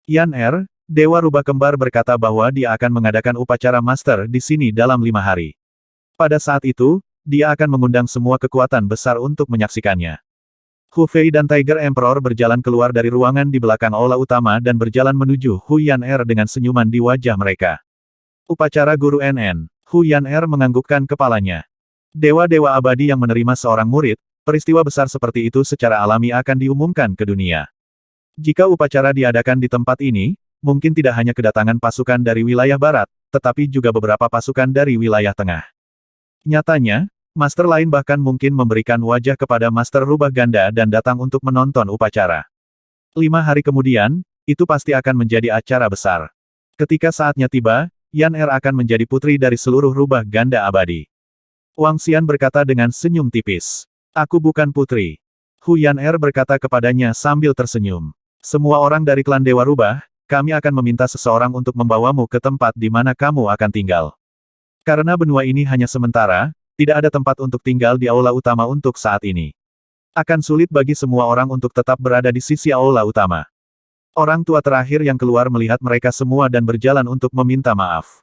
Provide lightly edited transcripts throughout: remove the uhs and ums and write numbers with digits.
Yan Er, Dewa Rubah Kembar berkata bahwa dia akan mengadakan upacara master di sini dalam 5 hari. Pada saat itu, dia akan mengundang semua kekuatan besar untuk menyaksikannya. Hu Fei dan Tiger Emperor berjalan keluar dari ruangan di belakang aula utama dan berjalan menuju Hu Yan Er dengan senyuman di wajah mereka. Upacara Guru NN. Hu Yan Er menganggukkan kepalanya. Dewa-dewa abadi yang menerima seorang murid, peristiwa besar seperti itu secara alami akan diumumkan ke dunia. Jika upacara diadakan di tempat ini, mungkin tidak hanya kedatangan pasukan dari wilayah barat, tetapi juga beberapa pasukan dari wilayah tengah. Nyatanya, master lain bahkan mungkin memberikan wajah kepada master rubah ganda dan datang untuk menonton upacara. 5 hari kemudian, itu pasti akan menjadi acara besar. Ketika saatnya tiba, Yan Er akan menjadi putri dari seluruh rubah ganda abadi. Wang Xian berkata dengan senyum tipis. Aku bukan putri. Hu Yan Er berkata kepadanya sambil tersenyum. Semua orang dari klan Dewa Rubah, kami akan meminta seseorang untuk membawamu ke tempat di mana kamu akan tinggal. Karena benua ini hanya sementara, tidak ada tempat untuk tinggal di aula utama untuk saat ini. Akan sulit bagi semua orang untuk tetap berada di sisi aula utama. Orang tua terakhir yang keluar melihat mereka semua dan berjalan untuk meminta maaf.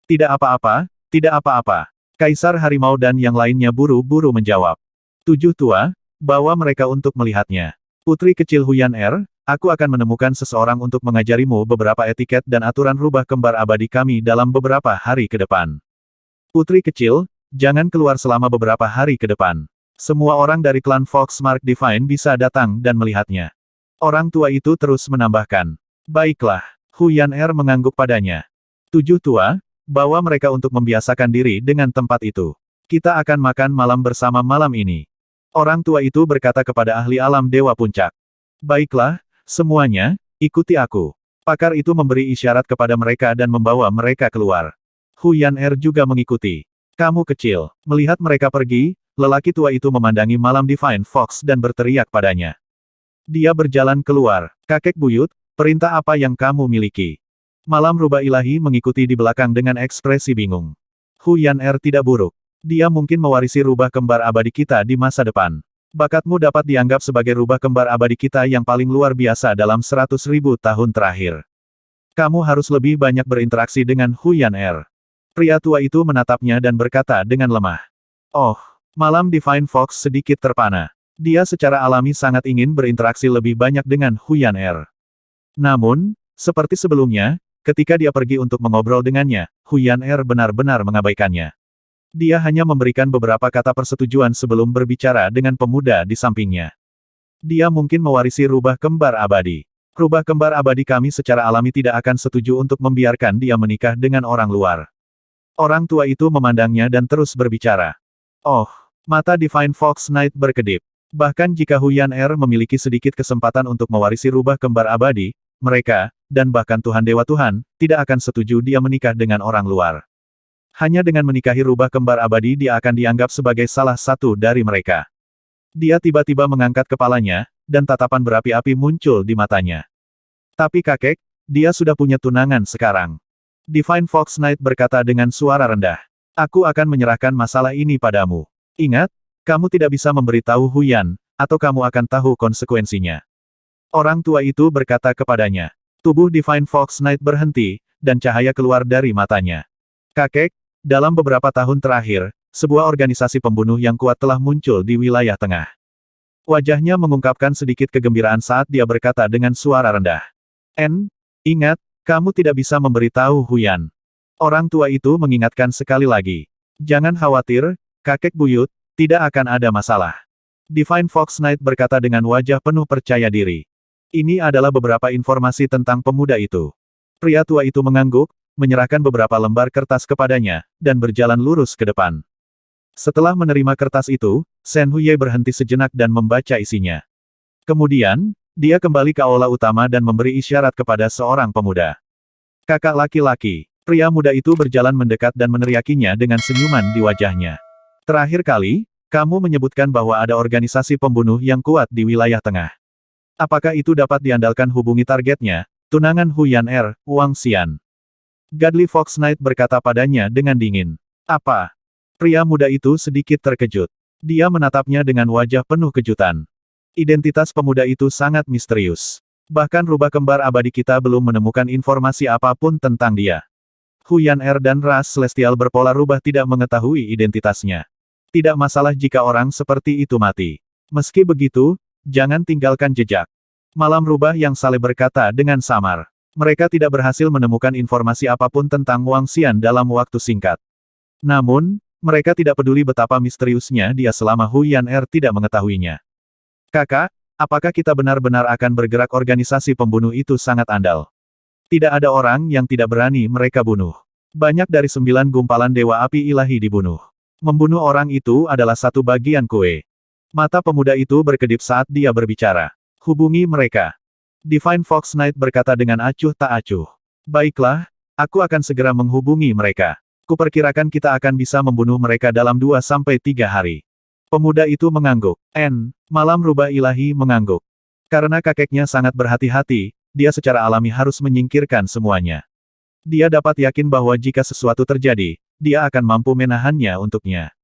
Tidak apa-apa, tidak apa-apa. Kaisar Harimau dan yang lainnya buru-buru menjawab. 7 tua, bawa mereka untuk melihatnya. Putri kecil Hu Yan Er, aku akan menemukan seseorang untuk mengajarimu beberapa etiket dan aturan rubah kembar abadi kami dalam beberapa hari ke depan. Putri kecil, jangan keluar selama beberapa hari ke depan. Semua orang dari klan Foxmark Divine bisa datang dan melihatnya. Orang tua itu terus menambahkan. Baiklah, Hu Yan Er mengangguk padanya. 7 tua, bawa mereka untuk membiasakan diri dengan tempat itu. Kita akan makan malam bersama malam ini. Orang tua itu berkata kepada ahli alam Dewa Puncak. Baiklah, semuanya, ikuti aku. Pakar itu memberi isyarat kepada mereka dan membawa mereka keluar. Hu Yan Er juga mengikuti. Kamu kecil. Melihat mereka pergi, lelaki tua itu memandangi malam Divine Fox dan berteriak padanya. Dia berjalan keluar. Kakek buyut, perintah apa yang kamu miliki? Malam rubah ilahi mengikuti di belakang dengan ekspresi bingung. Hu Yan Er tidak buruk. Dia mungkin mewarisi rubah kembar abadi kita di masa depan. Bakatmu dapat dianggap sebagai rubah kembar abadi kita yang paling luar biasa dalam 100.000 tahun terakhir. Kamu harus lebih banyak berinteraksi dengan Hu Yan Er. Pria tua itu menatapnya dan berkata dengan lemah. Oh, malam Divine Fox sedikit terpana. Dia secara alami sangat ingin berinteraksi lebih banyak dengan Hu Yan Er. Namun, seperti sebelumnya, ketika dia pergi untuk mengobrol dengannya, Hu Yan Er benar-benar mengabaikannya. Dia hanya memberikan beberapa kata persetujuan sebelum berbicara dengan pemuda di sampingnya. Dia mungkin mewarisi rubah kembar abadi. Rubah kembar abadi kami secara alami tidak akan setuju untuk membiarkan dia menikah dengan orang luar. Orang tua itu memandangnya dan terus berbicara. Oh, mata Divine Fox Knight berkedip. Bahkan jika Hu Yan Er memiliki sedikit kesempatan untuk mewarisi rubah kembar abadi, mereka, dan bahkan Tuhan Dewa Tuhan, tidak akan setuju dia menikah dengan orang luar. Hanya dengan menikahi rubah kembar abadi dia akan dianggap sebagai salah satu dari mereka. Dia tiba-tiba mengangkat kepalanya, dan tatapan berapi-api muncul di matanya. Tapi kakek, dia sudah punya tunangan sekarang. Divine Fox Knight berkata dengan suara rendah. Aku akan menyerahkan masalah ini padamu. Ingat, kamu tidak bisa memberitahu Huyan, atau kamu akan tahu konsekuensinya. Orang tua itu berkata kepadanya. Tubuh Divine Fox Knight berhenti, dan cahaya keluar dari matanya. Kakek, dalam beberapa tahun terakhir, sebuah organisasi pembunuh yang kuat telah muncul di wilayah tengah. Wajahnya mengungkapkan sedikit kegembiraan saat dia berkata dengan suara rendah. Ingat, kamu tidak bisa memberitahu Huyan. Orang tua itu mengingatkan sekali lagi. Jangan khawatir, kakek buyut, tidak akan ada masalah. Divine Fox Knight berkata dengan wajah penuh percaya diri. Ini adalah beberapa informasi tentang pemuda itu. Pria tua itu mengangguk, menyerahkan beberapa lembar kertas kepadanya, dan berjalan lurus ke depan. Setelah menerima kertas itu, Shen Huye berhenti sejenak dan membaca isinya. Kemudian, dia kembali ke aula utama dan memberi isyarat kepada seorang pemuda. Kakak laki-laki, pria muda itu berjalan mendekat dan meneriakinya dengan senyuman di wajahnya. Terakhir kali, kamu menyebutkan bahwa ada organisasi pembunuh yang kuat di wilayah tengah. Apakah itu dapat diandalkan hubungi targetnya, tunangan Hu Yan Er, Wang Xian? Godly Fox Knight berkata padanya dengan dingin. Apa? Pria muda itu sedikit terkejut. Dia menatapnya dengan wajah penuh kejutan. Identitas pemuda itu sangat misterius. Bahkan rubah kembar abadi kita belum menemukan informasi apapun tentang dia. Huyan Er dan ras Celestial berpola rubah tidak mengetahui identitasnya. Tidak masalah jika orang seperti itu mati. Meski begitu, jangan tinggalkan jejak. Malam rubah yang saleh berkata dengan samar. Mereka tidak berhasil menemukan informasi apapun tentang Wang Xian dalam waktu singkat. Namun, mereka tidak peduli betapa misteriusnya dia selama Huyan Er tidak mengetahuinya. Kakak, apakah kita benar-benar akan bergerak? Organisasi pembunuh itu sangat andal. Tidak ada orang yang tidak berani mereka bunuh. Banyak dari 9 gumpalan Dewa Api Ilahi dibunuh. Membunuh orang itu adalah satu bagian kue. Mata pemuda itu berkedip saat dia berbicara. Hubungi mereka. Divine Fox Knight berkata dengan acuh tak acuh. Baiklah, aku akan segera menghubungi mereka. Kuperkirakan kita akan bisa membunuh mereka dalam 2-3 hari. Pemuda itu mengangguk. Malam rubah ilahi mengangguk. Karena kakeknya sangat berhati-hati, dia secara alami harus menyingkirkan semuanya. Dia dapat yakin bahwa jika sesuatu terjadi, dia akan mampu menahannya untuknya.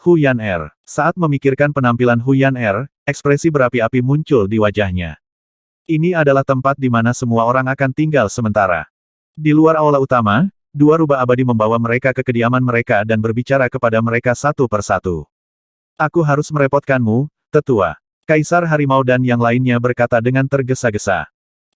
Huyan Er. Saat memikirkan penampilan Huyan Er, ekspresi berapi-api muncul di wajahnya. Ini adalah tempat di mana semua orang akan tinggal sementara. Di luar aula utama, 2 rubah abadi membawa mereka ke kediaman mereka dan berbicara kepada mereka satu persatu. Aku harus merepotkanmu, tetua. Kaisar Harimau dan yang lainnya berkata dengan tergesa-gesa.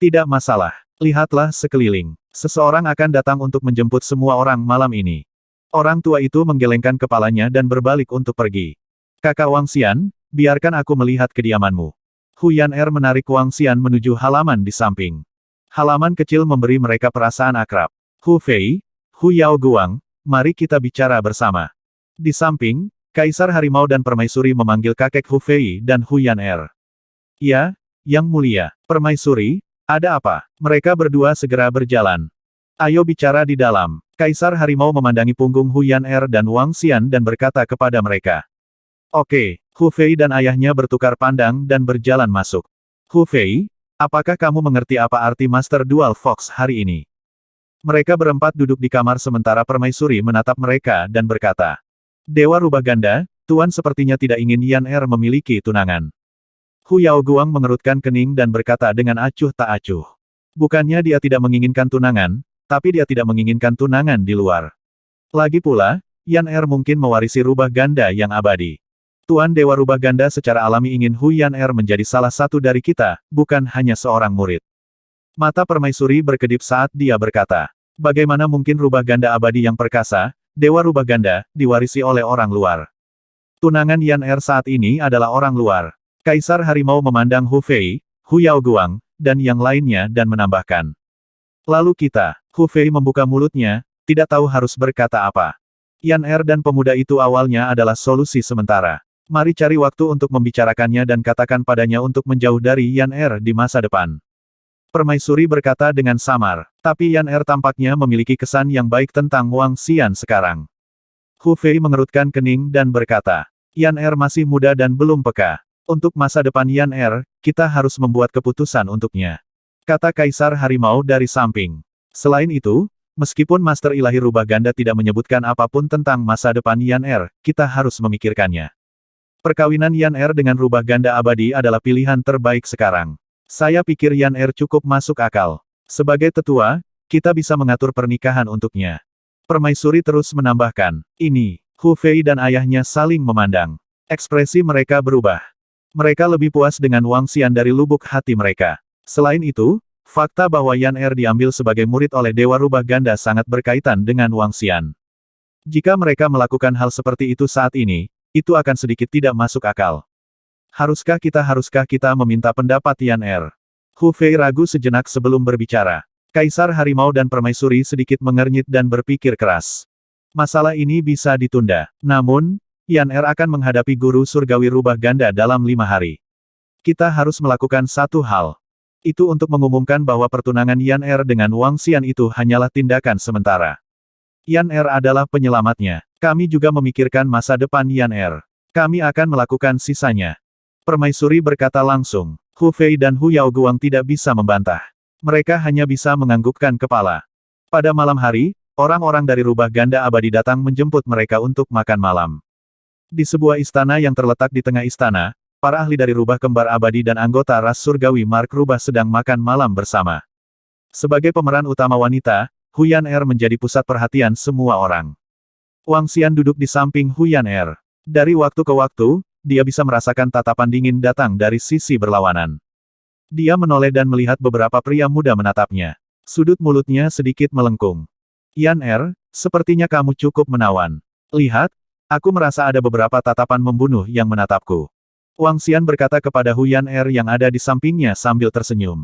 Tidak masalah. Lihatlah sekeliling. Seseorang akan datang untuk menjemput semua orang malam ini. Orang tua itu menggelengkan kepalanya dan berbalik untuk pergi. Kakak Wang Xian, biarkan aku melihat kediamanmu. Huyan Er menarik Wang Xian menuju halaman di samping. Halaman kecil memberi mereka perasaan akrab. Hu Fei, Hu Yao Guang, mari kita bicara bersama. Di samping, Kaisar Harimau dan Permaisuri memanggil kakek Hu Fei dan Huyan Er. Ya, Yang Mulia, Permaisuri, ada apa? Mereka berdua segera berjalan. Ayo bicara di dalam. Kaisar Harimau memandangi punggung Huyan Er dan Wang Xian dan berkata kepada mereka. Oke, Hu Fei dan ayahnya bertukar pandang dan berjalan masuk. Hu Fei, apakah kamu mengerti apa arti Master Dual Fox hari ini? Mereka berempat duduk di kamar sementara Permaisuri menatap mereka dan berkata. Dewa Rubah Ganda, Tuan sepertinya tidak ingin Yan Er memiliki tunangan. Hu Yao Guang mengerutkan kening dan berkata dengan acuh tak acuh. Bukannya dia tidak menginginkan tunangan, tapi dia tidak menginginkan tunangan di luar. Lagi pula, Yan Er mungkin mewarisi Rubah Ganda yang abadi. Tuan Dewa Rubah Ganda secara alami ingin Huyan Er menjadi salah satu dari kita, bukan hanya seorang murid. Mata Permaisuri berkedip saat dia berkata, bagaimana mungkin Rubah Ganda abadi yang perkasa, Dewa Rubah Ganda, diwarisi oleh orang luar. Tunangan Yan Er saat ini adalah orang luar. Kaisar Harimau memandang Hu Fei, Hu Yao Guang, dan yang lainnya dan menambahkan. Lalu kita, Hu Fei membuka mulutnya, tidak tahu harus berkata apa. Yan Er dan pemuda itu awalnya adalah solusi sementara. Mari cari waktu untuk membicarakannya dan katakan padanya untuk menjauh dari Yan Er di masa depan. Permaisuri berkata dengan samar, tapi Yan Er tampaknya memiliki kesan yang baik tentang Wang Xian sekarang. Hu Fei mengerutkan kening dan berkata, Yan Er masih muda dan belum peka. Untuk masa depan Yan Er, kita harus membuat keputusan untuknya. Kata Kaisar Harimau dari samping. Selain itu, meskipun Master Ilahi Rubah Ganda tidak menyebutkan apapun tentang masa depan Yan Er, kita harus memikirkannya. Perkawinan Yan Er dengan Rubah Ganda abadi adalah pilihan terbaik sekarang. Saya pikir Yan Er cukup masuk akal. Sebagai tetua, kita bisa mengatur pernikahan untuknya. Permaisuri terus menambahkan. Ini, Hu Fei dan ayahnya saling memandang. Ekspresi mereka berubah. Mereka lebih puas dengan Wang Xian dari lubuk hati mereka. Selain itu, fakta bahwa Yan Er diambil sebagai murid oleh Dewa Rubah Ganda sangat berkaitan dengan Wang Xian. Jika mereka melakukan hal seperti itu saat ini, itu akan sedikit tidak masuk akal. Haruskah kita meminta pendapat Yan Er? Hu Fei ragu sejenak sebelum berbicara. Kaisar Harimau dan Permaisuri sedikit mengernyit dan berpikir keras. Masalah ini bisa ditunda. Namun, Yan Er akan menghadapi guru surgawi Rubah Ganda dalam 5 hari. Kita harus melakukan satu hal. Itu untuk mengumumkan bahwa pertunangan Yan Er dengan Wang Xian itu hanyalah tindakan sementara. Yan Er adalah penyelamatnya. Kami juga memikirkan masa depan Yan Er. Kami akan melakukan sisanya. Permaisuri berkata langsung. Hu Fei dan Hu Yao Guang tidak bisa membantah. Mereka hanya bisa menganggukkan kepala. Pada malam hari, orang-orang dari Rubah Ganda abadi datang menjemput mereka untuk makan malam. Di sebuah istana yang terletak di tengah istana, para ahli dari rubah kembar abadi dan anggota ras surgawi Mark Rubah sedang makan malam bersama. Sebagai pemeran utama wanita, Huyan Er menjadi pusat perhatian semua orang. Wang Xian duduk di samping Huyan Er. Dari waktu ke waktu, dia bisa merasakan tatapan dingin datang dari sisi berlawanan. Dia menoleh dan melihat beberapa pria muda menatapnya. Sudut mulutnya sedikit melengkung. Yan Er, sepertinya kamu cukup menawan. Lihat, aku merasa ada beberapa tatapan membunuh yang menatapku. Wang Xian berkata kepada Huyan Er yang ada di sampingnya sambil tersenyum.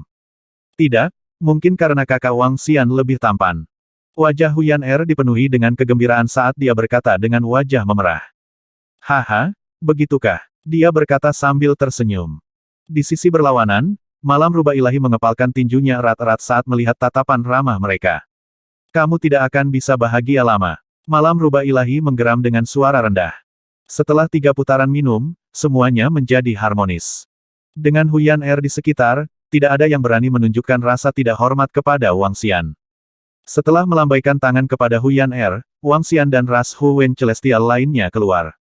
Tidak, mungkin karena kakak Wang Xian lebih tampan. Wajah Huyan Er dipenuhi dengan kegembiraan saat dia berkata dengan wajah memerah. Haha, begitukah? Dia berkata sambil tersenyum. Di sisi berlawanan, malam rubah ilahi mengepalkan tinjunya erat-erat saat melihat tatapan ramah mereka. Kamu tidak akan bisa bahagia lama. Malam rubah ilahi menggeram dengan suara rendah. Setelah 3 putaran minum, semuanya menjadi harmonis. Dengan Huyan Er di sekitar, tidak ada yang berani menunjukkan rasa tidak hormat kepada Wang Xian. Setelah melambaikan tangan kepada Huyan Er, Wang Xian dan ras Hu Wen Celestial lainnya keluar.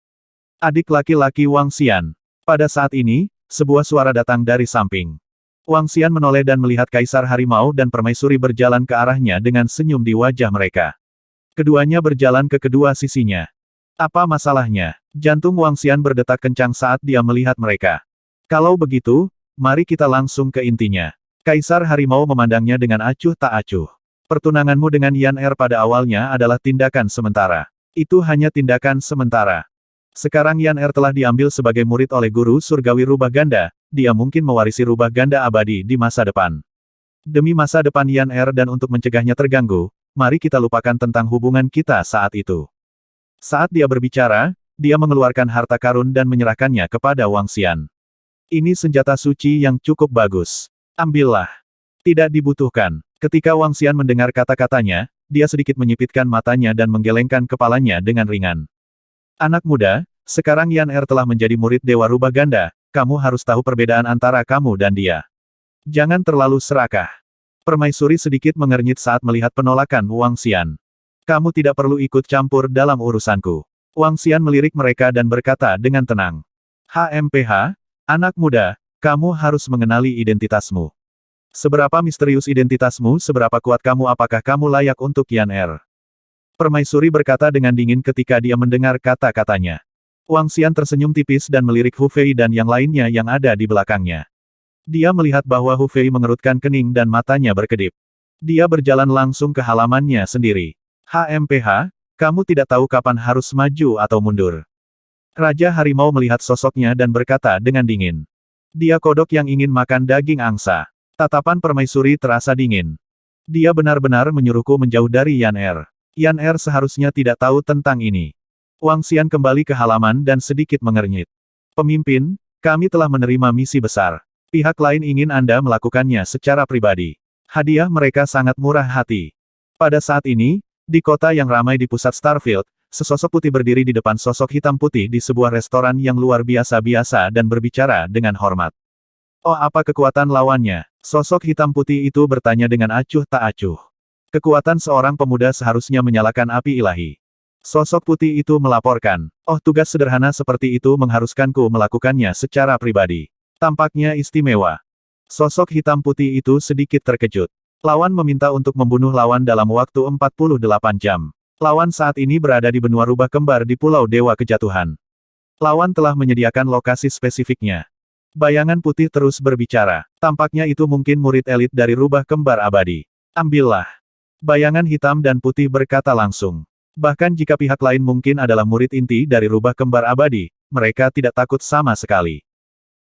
Adik laki-laki Wang Xian. Pada saat ini, sebuah suara datang dari samping. Wang Xian menoleh dan melihat Kaisar Harimau dan Permaisuri berjalan ke arahnya dengan senyum di wajah mereka. Keduanya berjalan ke kedua sisinya. Apa masalahnya? Jantung Wang Xian berdetak kencang saat dia melihat mereka. Kalau begitu, mari kita langsung ke intinya. Kaisar Harimau memandangnya dengan acuh tak acuh. Pertunanganmu dengan Yan Er pada awalnya adalah tindakan sementara. Itu hanya tindakan sementara. Sekarang Yan Er telah diambil sebagai murid oleh guru surgawi rubah ganda, dia mungkin mewarisi rubah ganda abadi di masa depan. Demi masa depan Yan Er dan untuk mencegahnya terganggu, mari kita lupakan tentang hubungan kita saat itu. Saat dia berbicara, dia mengeluarkan harta karun dan menyerahkannya kepada Wang Xian. Ini senjata suci yang cukup bagus. Ambillah. Tidak dibutuhkan. Ketika Wang Xian mendengar kata-katanya, dia sedikit menyipitkan matanya dan menggelengkan kepalanya dengan ringan. Anak muda, sekarang Yan Er telah menjadi murid Dewa Rubah Ganda, kamu harus tahu perbedaan antara kamu dan dia. Jangan terlalu serakah. Permaisuri sedikit mengernyit saat melihat penolakan Wang Xian. Kamu tidak perlu ikut campur dalam urusanku. Wang Xian melirik mereka dan berkata dengan tenang. HMPH, anak muda, kamu harus mengenali identitasmu. Seberapa misterius identitasmu, seberapa kuat kamu, apakah kamu layak untuk Yan Er? Permaisuri berkata dengan dingin ketika dia mendengar kata-katanya. Wang Xian tersenyum tipis dan melirik Hu Fei dan yang lainnya yang ada di belakangnya. Dia melihat bahwa Hu Fei mengerutkan kening dan matanya berkedip. Dia berjalan langsung ke halamannya sendiri. HMPH, kamu tidak tahu kapan harus maju atau mundur. Raja Harimau melihat sosoknya dan berkata dengan dingin. Dia kodok yang ingin makan daging angsa. Tatapan permaisuri terasa dingin. Dia benar-benar menyuruhku menjauh dari Yan Er. Yan Er seharusnya tidak tahu tentang ini. Wang Xian kembali ke halaman dan sedikit mengernyit. Pemimpin, kami telah menerima misi besar. Pihak lain ingin Anda melakukannya secara pribadi. Hadiah mereka sangat murah hati. Pada saat ini, di kota yang ramai di pusat Starfield, sesosok putih berdiri di depan sosok hitam putih di sebuah restoran yang luar biasa dan berbicara dengan hormat. Oh, apa kekuatan lawannya? Sosok hitam putih itu bertanya dengan acuh tak acuh. Kekuatan seorang pemuda seharusnya menyalakan api ilahi. Sosok putih itu melaporkan, oh, tugas sederhana seperti itu mengharuskanku melakukannya secara pribadi. Tampaknya istimewa. Sosok hitam putih itu sedikit terkejut. Lawan meminta untuk membunuh lawan dalam waktu 48 jam. Lawan saat ini berada di benua rubah kembar di Pulau Dewa Kejatuhan. Lawan telah menyediakan lokasi spesifiknya. Bayangan putih terus berbicara. Tampaknya itu mungkin murid elit dari rubah kembar abadi. Ambillah. Bayangan hitam dan putih berkata langsung. Bahkan jika pihak lain mungkin adalah murid inti dari rubah kembar abadi, mereka tidak takut sama sekali.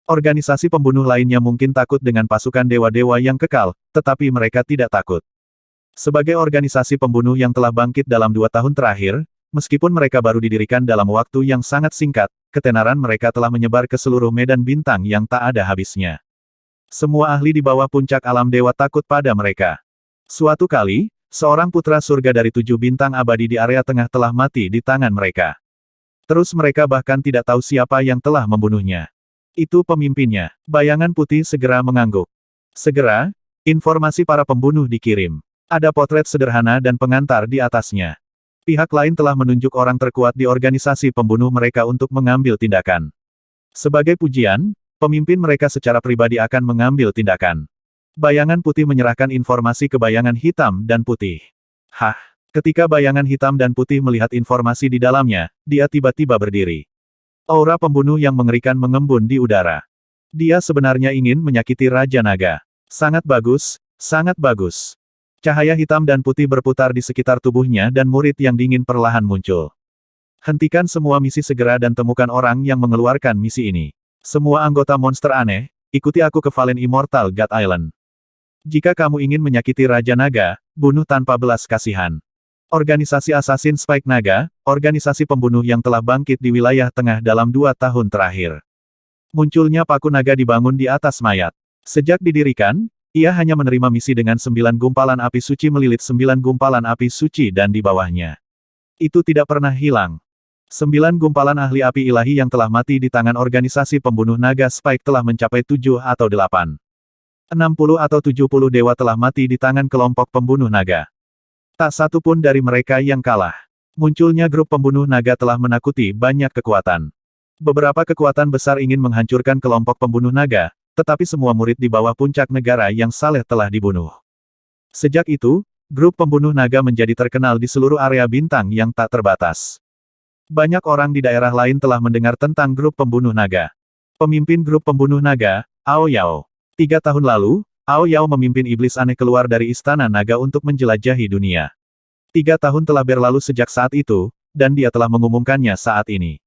Organisasi pembunuh lainnya mungkin takut dengan pasukan dewa-dewa yang kekal, tetapi mereka tidak takut. Sebagai organisasi pembunuh yang telah bangkit dalam 2 tahun terakhir, meskipun mereka baru didirikan dalam waktu yang sangat singkat, ketenaran mereka telah menyebar ke seluruh medan bintang yang tak ada habisnya. Semua ahli di bawah puncak alam dewa takut pada mereka. Suatu kali, seorang putra surga dari 7 bintang abadi di area tengah telah mati di tangan mereka. Terus mereka bahkan tidak tahu siapa yang telah membunuhnya. Itu pemimpinnya. Bayangan putih segera mengangguk. Segera, informasi para pembunuh dikirim. Ada potret sederhana dan pengantar di atasnya. Pihak lain telah menunjuk orang terkuat di organisasi pembunuh mereka untuk mengambil tindakan. Sebagai pujian, pemimpin mereka secara pribadi akan mengambil tindakan. Bayangan putih menyerahkan informasi ke bayangan hitam dan putih. Hah? Ketika bayangan hitam dan putih melihat informasi di dalamnya, dia tiba-tiba berdiri. Aura pembunuh yang mengerikan mengembun di udara. Dia sebenarnya ingin menyakiti Raja Naga. Sangat bagus, sangat bagus. Cahaya hitam dan putih berputar di sekitar tubuhnya dan murid yang dingin perlahan muncul. Hentikan semua misi segera dan temukan orang yang mengeluarkan misi ini. Semua anggota monster aneh, ikuti aku ke Valen Immortal God Island. Jika kamu ingin menyakiti Raja Naga, bunuh tanpa belas kasihan. Organisasi Assassin Spike Naga, organisasi pembunuh yang telah bangkit di wilayah tengah dalam 2 tahun terakhir. Munculnya paku naga dibangun di atas mayat. Sejak didirikan, ia hanya menerima misi dengan 9 gumpalan api suci melilit 9 gumpalan api suci dan di bawahnya. Itu tidak pernah hilang. 9 gumpalan ahli api ilahi yang telah mati di tangan organisasi pembunuh naga Spike telah mencapai 7 atau 8. 60 atau 70 dewa telah mati di tangan kelompok pembunuh naga. Tak satu pun dari mereka yang kalah. Munculnya grup pembunuh naga telah menakuti banyak kekuatan. Beberapa kekuatan besar ingin menghancurkan kelompok pembunuh naga, tetapi semua murid di bawah puncak negara yang saleh telah dibunuh. Sejak itu, grup pembunuh naga menjadi terkenal di seluruh area bintang yang tak terbatas. Banyak orang di daerah lain telah mendengar tentang grup pembunuh naga. Pemimpin grup pembunuh naga, Ao Yao. 3 tahun lalu, Ao Yao memimpin iblis aneh keluar dari istana naga untuk menjelajahi dunia. 3 tahun telah berlalu sejak saat itu, dan dia telah mengumumkannya saat ini.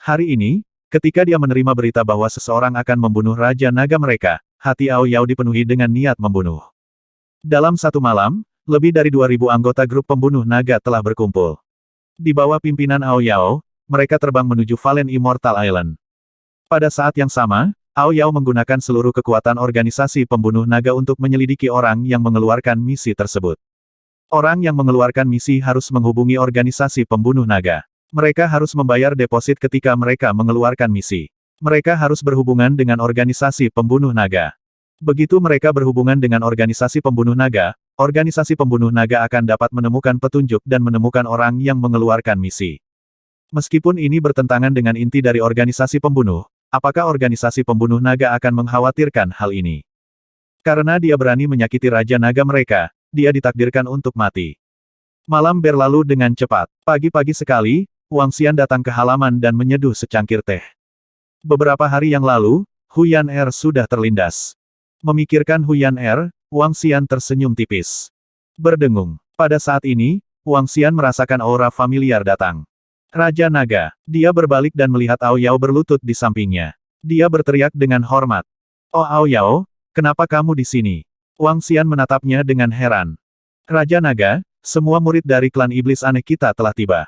Hari ini, ketika dia menerima berita bahwa seseorang akan membunuh Raja Naga mereka, hati Ao Yao dipenuhi dengan niat membunuh. Dalam satu malam, lebih dari 2.000 anggota grup pembunuh naga telah berkumpul. Di bawah pimpinan Ao Yao, mereka terbang menuju Valen Immortal Island. Pada saat yang sama, Ao Yao menggunakan seluruh kekuatan organisasi pembunuh naga untuk menyelidiki orang yang mengeluarkan misi tersebut. Orang yang mengeluarkan misi harus menghubungi organisasi pembunuh naga. Mereka harus membayar deposit ketika mereka mengeluarkan misi. Mereka harus berhubungan dengan organisasi pembunuh naga. Begitu mereka berhubungan dengan organisasi pembunuh naga akan dapat menemukan petunjuk dan menemukan orang yang mengeluarkan misi. Meskipun ini bertentangan dengan inti dari organisasi pembunuh, apakah organisasi pembunuh naga akan mengkhawatirkan hal ini? Karena dia berani menyakiti Raja Naga mereka, dia ditakdirkan untuk mati. Malam berlalu dengan cepat. Pagi-pagi sekali, Wang Xian datang ke halaman dan menyeduh secangkir teh. Beberapa hari yang lalu, Huyan Er sudah terlindas. Memikirkan Huyan Er, Wang Xian tersenyum tipis. Berdengung. Pada saat ini, Wang Xian merasakan aura familiar datang. Raja Naga. Dia berbalik dan melihat Ao Yao berlutut di sampingnya. Dia berteriak dengan hormat. Oh Ao Yao, kenapa kamu di sini? Wang Xian menatapnya dengan heran. Raja Naga, semua murid dari klan iblis aneh kita telah tiba.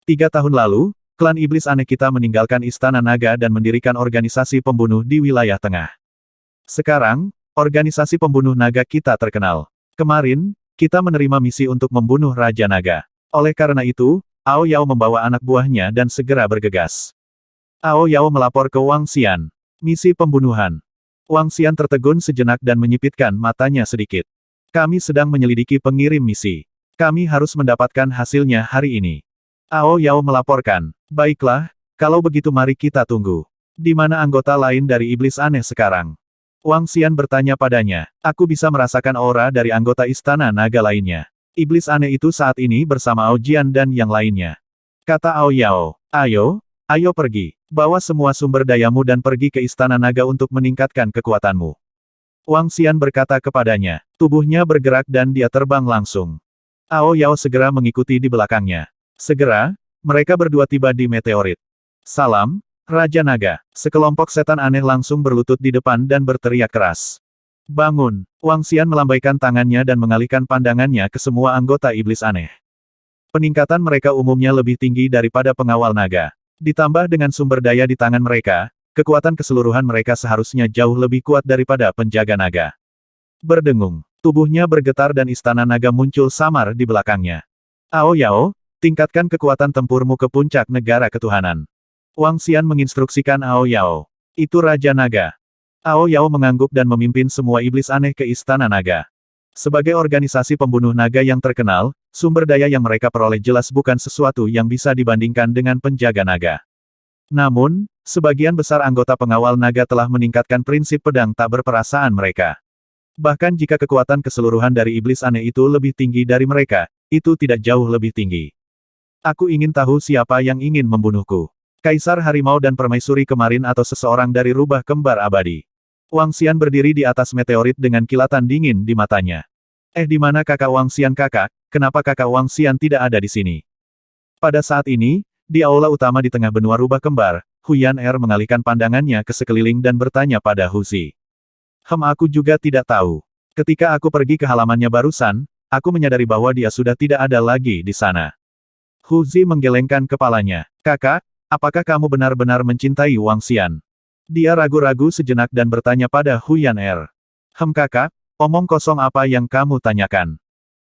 3 tahun lalu, klan iblis aneh kita meninggalkan istana naga dan mendirikan organisasi pembunuh di wilayah tengah. Sekarang, organisasi pembunuh naga kita terkenal. Kemarin, kita menerima misi untuk membunuh Raja Naga. Oleh karena itu, Ao Yao membawa anak buahnya dan segera bergegas. Ao Yao melapor ke Wang Xian. Misi pembunuhan. Wang Xian tertegun sejenak dan menyipitkan matanya sedikit. Kami sedang menyelidiki pengirim misi. Kami harus mendapatkan hasilnya hari ini. Ao Yao melaporkan. Baiklah, kalau begitu mari kita tunggu. Di mana anggota lain dari iblis aneh sekarang? Wang Xian bertanya padanya. Aku bisa merasakan aura dari anggota istana naga lainnya. Iblis aneh itu saat ini bersama Ao Jian dan yang lainnya. Kata Ao Yao. Ayo pergi. Bawa semua sumber dayamu dan pergi ke istana naga untuk meningkatkan kekuatanmu. Wang Xian berkata kepadanya. Tubuhnya bergerak dan dia terbang langsung. Ao Yao segera mengikuti di belakangnya. Segera, mereka berdua tiba di meteorit. Salam, Raja Naga. Sekelompok setan aneh langsung berlutut di depan dan berteriak keras. Bangun. Wang Xian melambaikan tangannya dan mengalihkan pandangannya ke semua anggota iblis aneh. Peningkatan mereka umumnya lebih tinggi daripada pengawal naga. Ditambah dengan sumber daya di tangan mereka, kekuatan keseluruhan mereka seharusnya jauh lebih kuat daripada penjaga naga. Berdengung. Tubuhnya bergetar dan istana naga muncul samar di belakangnya. Ao Yao, tingkatkan kekuatan tempurmu ke puncak negara ketuhanan. Wang Xian menginstruksikan Ao Yao. Itu Raja Naga. Ao Yao mengangguk dan memimpin semua iblis aneh ke istana naga. Sebagai organisasi pembunuh naga yang terkenal, sumber daya yang mereka peroleh jelas bukan sesuatu yang bisa dibandingkan dengan penjaga naga. Namun, Sebagian besar anggota pengawal naga telah meningkatkan prinsip pedang tak berperasaan mereka. Bahkan jika kekuatan keseluruhan dari iblis aneh itu lebih tinggi dari mereka, itu tidak jauh lebih tinggi. Aku ingin tahu siapa yang ingin membunuhku. Kaisar Harimau dan Permaisuri kemarin atau seseorang dari rubah kembar abadi. Wang Xian berdiri di atas meteorit dengan kilatan dingin di matanya. Di mana kakak Wang Xian kakak? Kenapa kakak Wang Xian tidak ada di sini? Pada saat ini, di aula utama di tengah benua rubah kembar, Huyan mengalihkan pandangannya ke sekeliling dan bertanya pada Hu Zi. Aku juga tidak tahu. Ketika aku pergi ke halamannya barusan, aku menyadari bahwa dia sudah tidak ada lagi di sana. Hu Zi menggelengkan kepalanya. Kakak, apakah kamu benar-benar mencintai Wang Xian? Dia ragu-ragu sejenak dan bertanya pada Huyan kakak, omong kosong apa yang kamu tanyakan?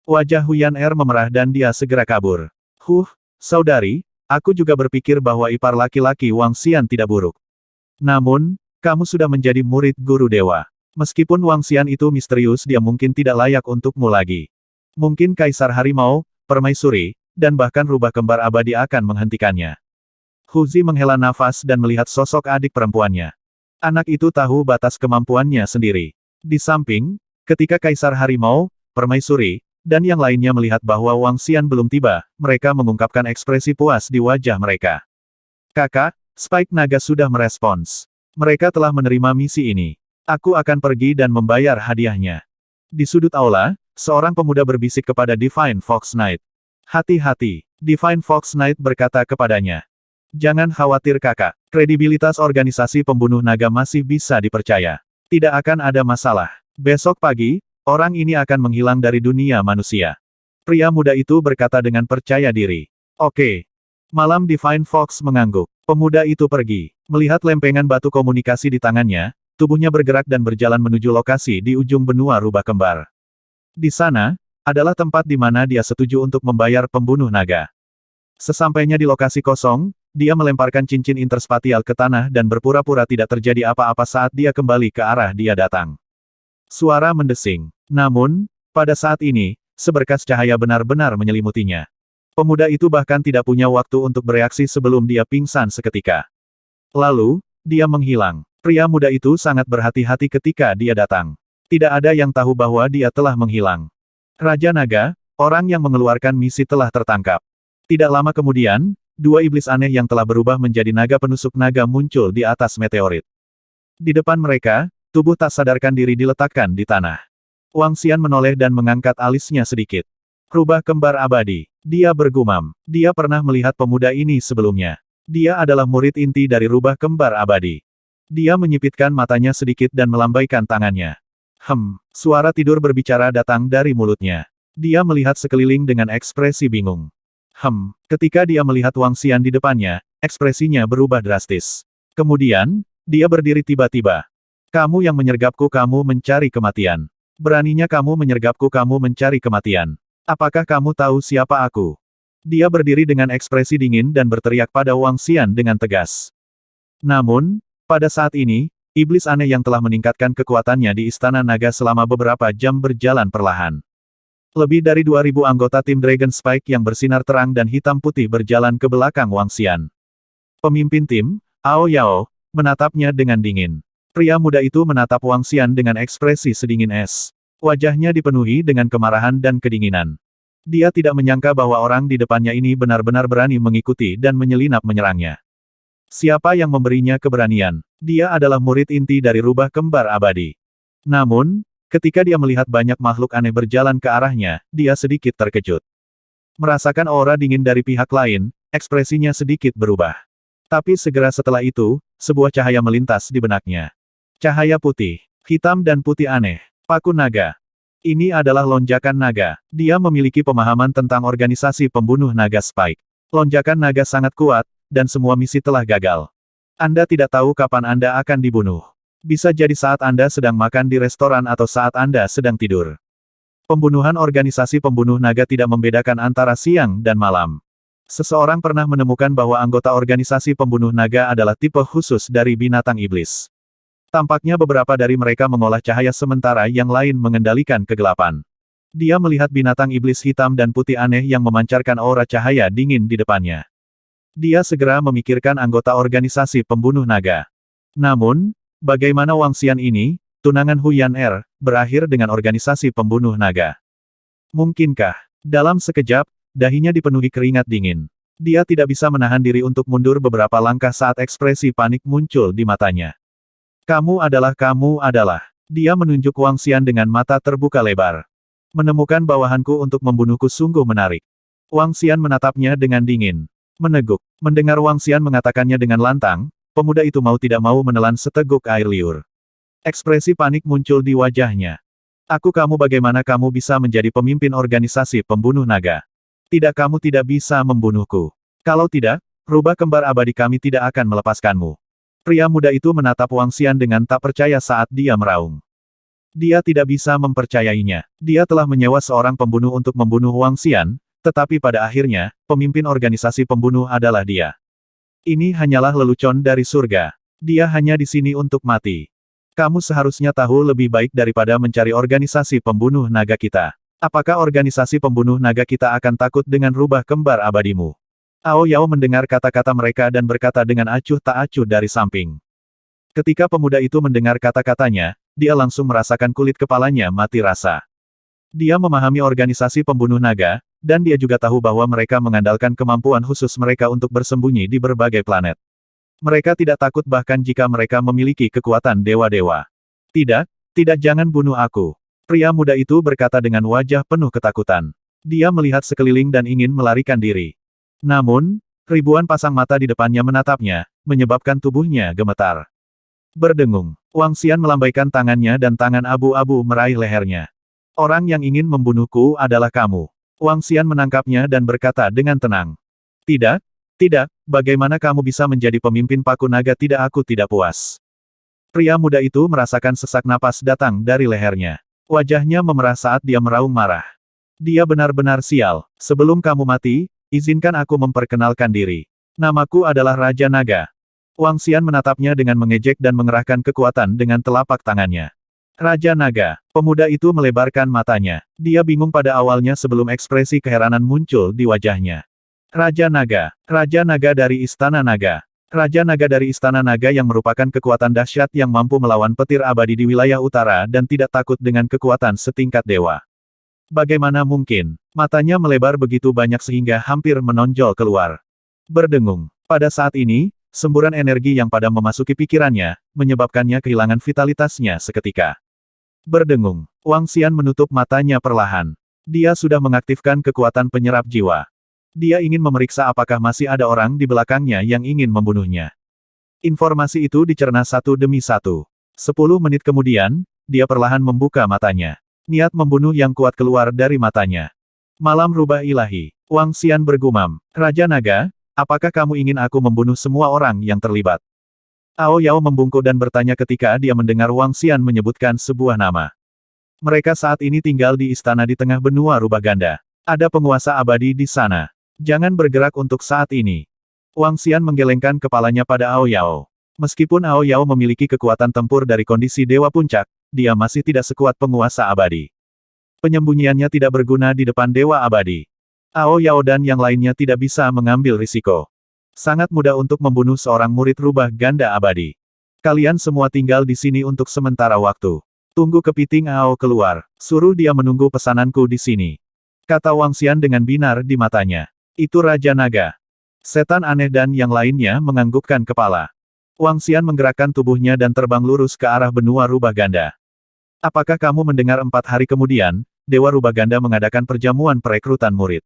Wajah Huyan memerah dan dia segera kabur. Saudari, aku juga berpikir bahwa ipar laki-laki Wang Xian tidak buruk. Namun, kamu sudah menjadi murid guru dewa. Meskipun Wang Xian itu misterius, dia mungkin tidak layak untukmu lagi. Mungkin Kaisar Harimau, Permaisuri, dan bahkan rubah kembar abadi akan menghentikannya. Hu Zi menghela nafas dan melihat sosok adik perempuannya. Anak itu tahu batas kemampuannya sendiri. Di samping, ketika Kaisar Harimau, Permaisuri, dan yang lainnya melihat bahwa Wang Xian belum tiba, mereka mengungkapkan ekspresi puas di wajah mereka. Kakak, Spike Naga sudah merespons. Mereka telah menerima misi ini. Aku akan pergi dan membayar hadiahnya. Di sudut aula, seorang pemuda berbisik kepada Divine Fox Knight. Hati-hati, Divine Fox Knight berkata kepadanya. Jangan khawatir kakak, kredibilitas organisasi pembunuh naga masih bisa dipercaya. Tidak akan ada masalah. Besok pagi, orang ini akan menghilang dari dunia manusia. Pria muda itu berkata dengan percaya diri. Oke. Malam Divine Fox mengangguk. Pemuda itu pergi. Melihat lempengan batu komunikasi di tangannya, tubuhnya bergerak dan berjalan menuju lokasi di ujung benua rubah kembar. Di sana, adalah tempat di mana dia setuju untuk membayar pembunuh naga. Sesampainya di lokasi kosong, dia melemparkan cincin interspatial ke tanah dan berpura-pura tidak terjadi apa-apa saat dia kembali ke arah dia datang. Suara mendesing. Namun, pada saat ini, seberkas cahaya benar-benar menyelimutinya. Pemuda itu bahkan tidak punya waktu untuk bereaksi sebelum dia pingsan seketika. Lalu, dia menghilang. Pria muda itu sangat berhati-hati ketika dia datang. Tidak ada yang tahu bahwa dia telah menghilang. Raja Naga, orang yang mengeluarkan misi telah tertangkap. Tidak lama kemudian, dua iblis aneh yang telah berubah menjadi naga penusuk naga muncul di atas meteorit. Di depan mereka, tubuh tak sadarkan diri diletakkan di tanah. Wang Xian menoleh dan mengangkat alisnya sedikit. Rubah kembar abadi. Dia bergumam. Dia pernah melihat pemuda ini sebelumnya. Dia adalah murid inti dari rubah kembar abadi. Dia menyipitkan matanya sedikit dan melambaikan tangannya. Suara tidur berbicara datang dari mulutnya. Dia melihat sekeliling dengan ekspresi bingung. Ketika dia melihat Wang Xian di depannya, ekspresinya berubah drastis. Kemudian, dia berdiri tiba-tiba. Kamu yang menyergapku, kamu mencari kematian. Beraninya kamu menyergapku, kamu mencari kematian. Apakah kamu tahu siapa aku? Dia berdiri dengan ekspresi dingin dan berteriak pada Wang Xian dengan tegas. Namun, pada saat ini, iblis aneh yang telah meningkatkan kekuatannya di Istana Naga selama beberapa jam berjalan perlahan. Lebih dari 2000 anggota tim Dragon Spike yang bersinar terang dan hitam putih berjalan ke belakang Wang Xian. Pemimpin tim, Ao Yao, menatapnya dengan dingin. Pria muda itu menatap Wang Xian dengan ekspresi sedingin es. Wajahnya dipenuhi dengan kemarahan dan kedinginan. Dia tidak menyangka bahwa orang di depannya ini benar-benar berani mengikuti dan menyelinap menyerangnya. Siapa yang memberinya keberanian? Dia adalah murid inti dari rubah kembar abadi. Namun, ketika dia melihat banyak makhluk aneh berjalan ke arahnya, dia sedikit terkejut. Merasakan aura dingin dari pihak lain, ekspresinya sedikit berubah. Tapi segera setelah itu, sebuah cahaya melintas di benaknya. Cahaya putih, hitam dan putih aneh. Paku naga. Ini adalah lonjakan naga. Dia memiliki pemahaman tentang organisasi pembunuh naga Spike. Lonjakan naga sangat kuat, dan semua misi telah gagal. Anda tidak tahu kapan Anda akan dibunuh. Bisa jadi saat Anda sedang makan di restoran atau saat Anda sedang tidur. Pembunuhan organisasi pembunuh naga tidak membedakan antara siang dan malam. Seseorang pernah menemukan bahwa anggota organisasi pembunuh naga adalah tipe khusus dari binatang iblis. Tampaknya beberapa dari mereka mengolah cahaya sementara yang lain mengendalikan kegelapan. Dia melihat binatang iblis hitam dan putih aneh yang memancarkan aura cahaya dingin di depannya. Dia segera memikirkan anggota organisasi pembunuh naga. Namun, bagaimana Wang Xian ini, tunangan Huyan Er, berakhir dengan organisasi pembunuh naga? Mungkinkah? Dalam sekejap, dahinya dipenuhi keringat dingin. Dia tidak bisa menahan diri untuk mundur beberapa langkah saat ekspresi panik muncul di matanya. Kamu adalah. Dia menunjuk Wang Xian dengan mata terbuka lebar. Menemukan bawahanku untuk membunuhku sungguh menarik. Wang Xian menatapnya dengan dingin. Meneguk. Mendengar Wang Xian mengatakannya dengan lantang, pemuda itu mau tidak mau menelan seteguk air liur. Ekspresi panik muncul di wajahnya. Kamu bagaimana kamu bisa menjadi pemimpin organisasi pembunuh naga? Tidak, kamu tidak bisa membunuhku. Kalau tidak, rubah kembar abadi kami tidak akan melepaskanmu. Pria muda itu menatap Wang Xian dengan tak percaya saat dia meraung. Dia tidak bisa mempercayainya. Dia telah menyewa seorang pembunuh untuk membunuh Wang Xian, tetapi pada akhirnya, pemimpin organisasi pembunuh adalah dia. Ini hanyalah lelucon dari surga. Dia hanya di sini untuk mati. Kamu seharusnya tahu lebih baik daripada mencari organisasi pembunuh naga kita. Apakah organisasi pembunuh naga kita akan takut dengan rubah kembar abadimu? Ao Yao mendengar kata-kata mereka dan berkata dengan acuh tak acuh dari samping. Ketika pemuda itu mendengar kata-katanya, dia langsung merasakan kulit kepalanya mati rasa. Dia memahami organisasi pembunuh naga, dan dia juga tahu bahwa mereka mengandalkan kemampuan khusus mereka untuk bersembunyi di berbagai planet. Mereka tidak takut bahkan jika mereka memiliki kekuatan dewa-dewa. Tidak, jangan bunuh aku. Pria muda itu berkata dengan wajah penuh ketakutan. Dia melihat sekeliling dan ingin melarikan diri. Namun, ribuan pasang mata di depannya menatapnya, menyebabkan tubuhnya gemetar. Berdengung, Wang Xian melambaikan tangannya dan tangan abu-abu meraih lehernya. Orang yang ingin membunuhku adalah kamu. Wang Xian menangkapnya dan berkata dengan tenang. Tidak, bagaimana kamu bisa menjadi pemimpin paku naga? Aku tidak puas. Pria muda itu merasakan sesak napas datang dari lehernya. Wajahnya memerah saat dia meraung marah. Dia benar-benar sial. Sebelum kamu mati, izinkan aku memperkenalkan diri. Namaku adalah Raja Naga. Wang Xian menatapnya dengan mengejek dan mengerahkan kekuatan dengan telapak tangannya. Raja Naga. Pemuda itu melebarkan matanya. Dia bingung pada awalnya sebelum ekspresi keheranan muncul di wajahnya. Raja Naga dari Istana Naga. Raja Naga dari Istana Naga yang merupakan kekuatan dahsyat yang mampu melawan petir abadi di wilayah utara dan tidak takut dengan kekuatan setingkat dewa. Bagaimana mungkin? Matanya melebar begitu banyak sehingga hampir menonjol keluar. Berdengung. Pada saat ini, semburan energi yang padam memasuki pikirannya, menyebabkannya kehilangan vitalitasnya seketika. Berdengung. Wang Xian menutup matanya perlahan. Dia sudah mengaktifkan kekuatan penyerap jiwa. Dia ingin memeriksa apakah masih ada orang di belakangnya yang ingin membunuhnya. Informasi itu dicerna satu demi satu. 10 menit kemudian, dia perlahan membuka matanya. Niat membunuh yang kuat keluar dari matanya. Malam rubah ilahi. Wang Xian bergumam. Raja Naga, apakah kamu ingin aku membunuh semua orang yang terlibat? Ao Yao membungkuk dan bertanya ketika dia mendengar Wang Xian menyebutkan sebuah nama. Mereka saat ini tinggal di istana di tengah benua rubah ganda. Ada penguasa abadi di sana. Jangan bergerak untuk saat ini. Wang Xian menggelengkan kepalanya pada Ao Yao. Meskipun Ao Yao memiliki kekuatan tempur dari kondisi dewa puncak, dia masih tidak sekuat penguasa abadi. Penyembunyiannya tidak berguna di depan dewa abadi. Ao Yao dan yang lainnya tidak bisa mengambil risiko. Sangat mudah untuk membunuh seorang murid rubah ganda abadi. Kalian semua tinggal di sini untuk sementara waktu. Tunggu kepiting Ao keluar. Suruh dia menunggu pesananku di sini. Kata Wang Xian dengan binar di matanya. Itu Raja Naga. Setan aneh dan yang lainnya menganggukkan kepala. Wang Xian menggerakkan tubuhnya dan terbang lurus ke arah benua rubah ganda. Apakah kamu mendengar 4 hari kemudian, Dewa Rubah Ganda mengadakan perjamuan perekrutan murid?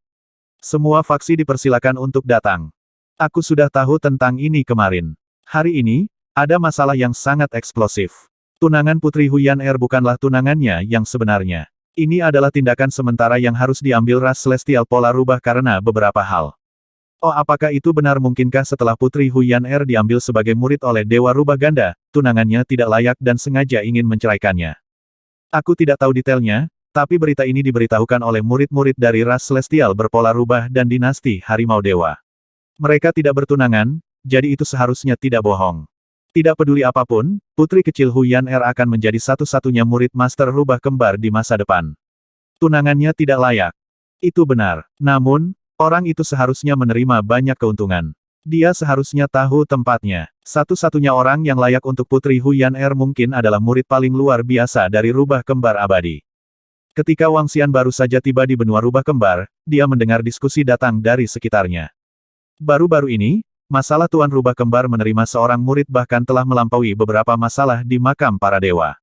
Semua faksi dipersilakan untuk datang. Aku sudah tahu tentang ini kemarin. Hari ini, ada masalah yang sangat eksplosif. Tunangan Putri Huyan Er bukanlah tunangannya yang sebenarnya. Ini adalah tindakan sementara yang harus diambil ras Celestial Pola Rubah karena beberapa hal. Oh, apakah itu benar? Mungkinkah setelah Putri Huyan Er diambil sebagai murid oleh Dewa Rubah Ganda, tunangannya tidak layak dan sengaja ingin menceraikannya? Aku tidak tahu detailnya, tapi berita ini diberitahukan oleh murid-murid dari ras Celestial berpola rubah dan dinasti Harimau Dewa. Mereka tidak bertunangan, jadi itu seharusnya tidak bohong. Tidak peduli apapun, putri kecil Huyan Er akan menjadi satu-satunya murid Master Rubah Kembar di masa depan. Tunangannya tidak layak. Itu benar. Namun, orang itu seharusnya menerima banyak keuntungan. Dia seharusnya tahu tempatnya. Satu-satunya orang yang layak untuk Putri Huyan mungkin adalah murid paling luar biasa dari rubah kembar abadi. Ketika Wang Xian baru saja tiba di benua rubah kembar, dia mendengar diskusi datang dari sekitarnya. Baru-baru ini, masalah Tuan Rubah Kembar menerima seorang murid bahkan telah melampaui beberapa masalah di makam para dewa.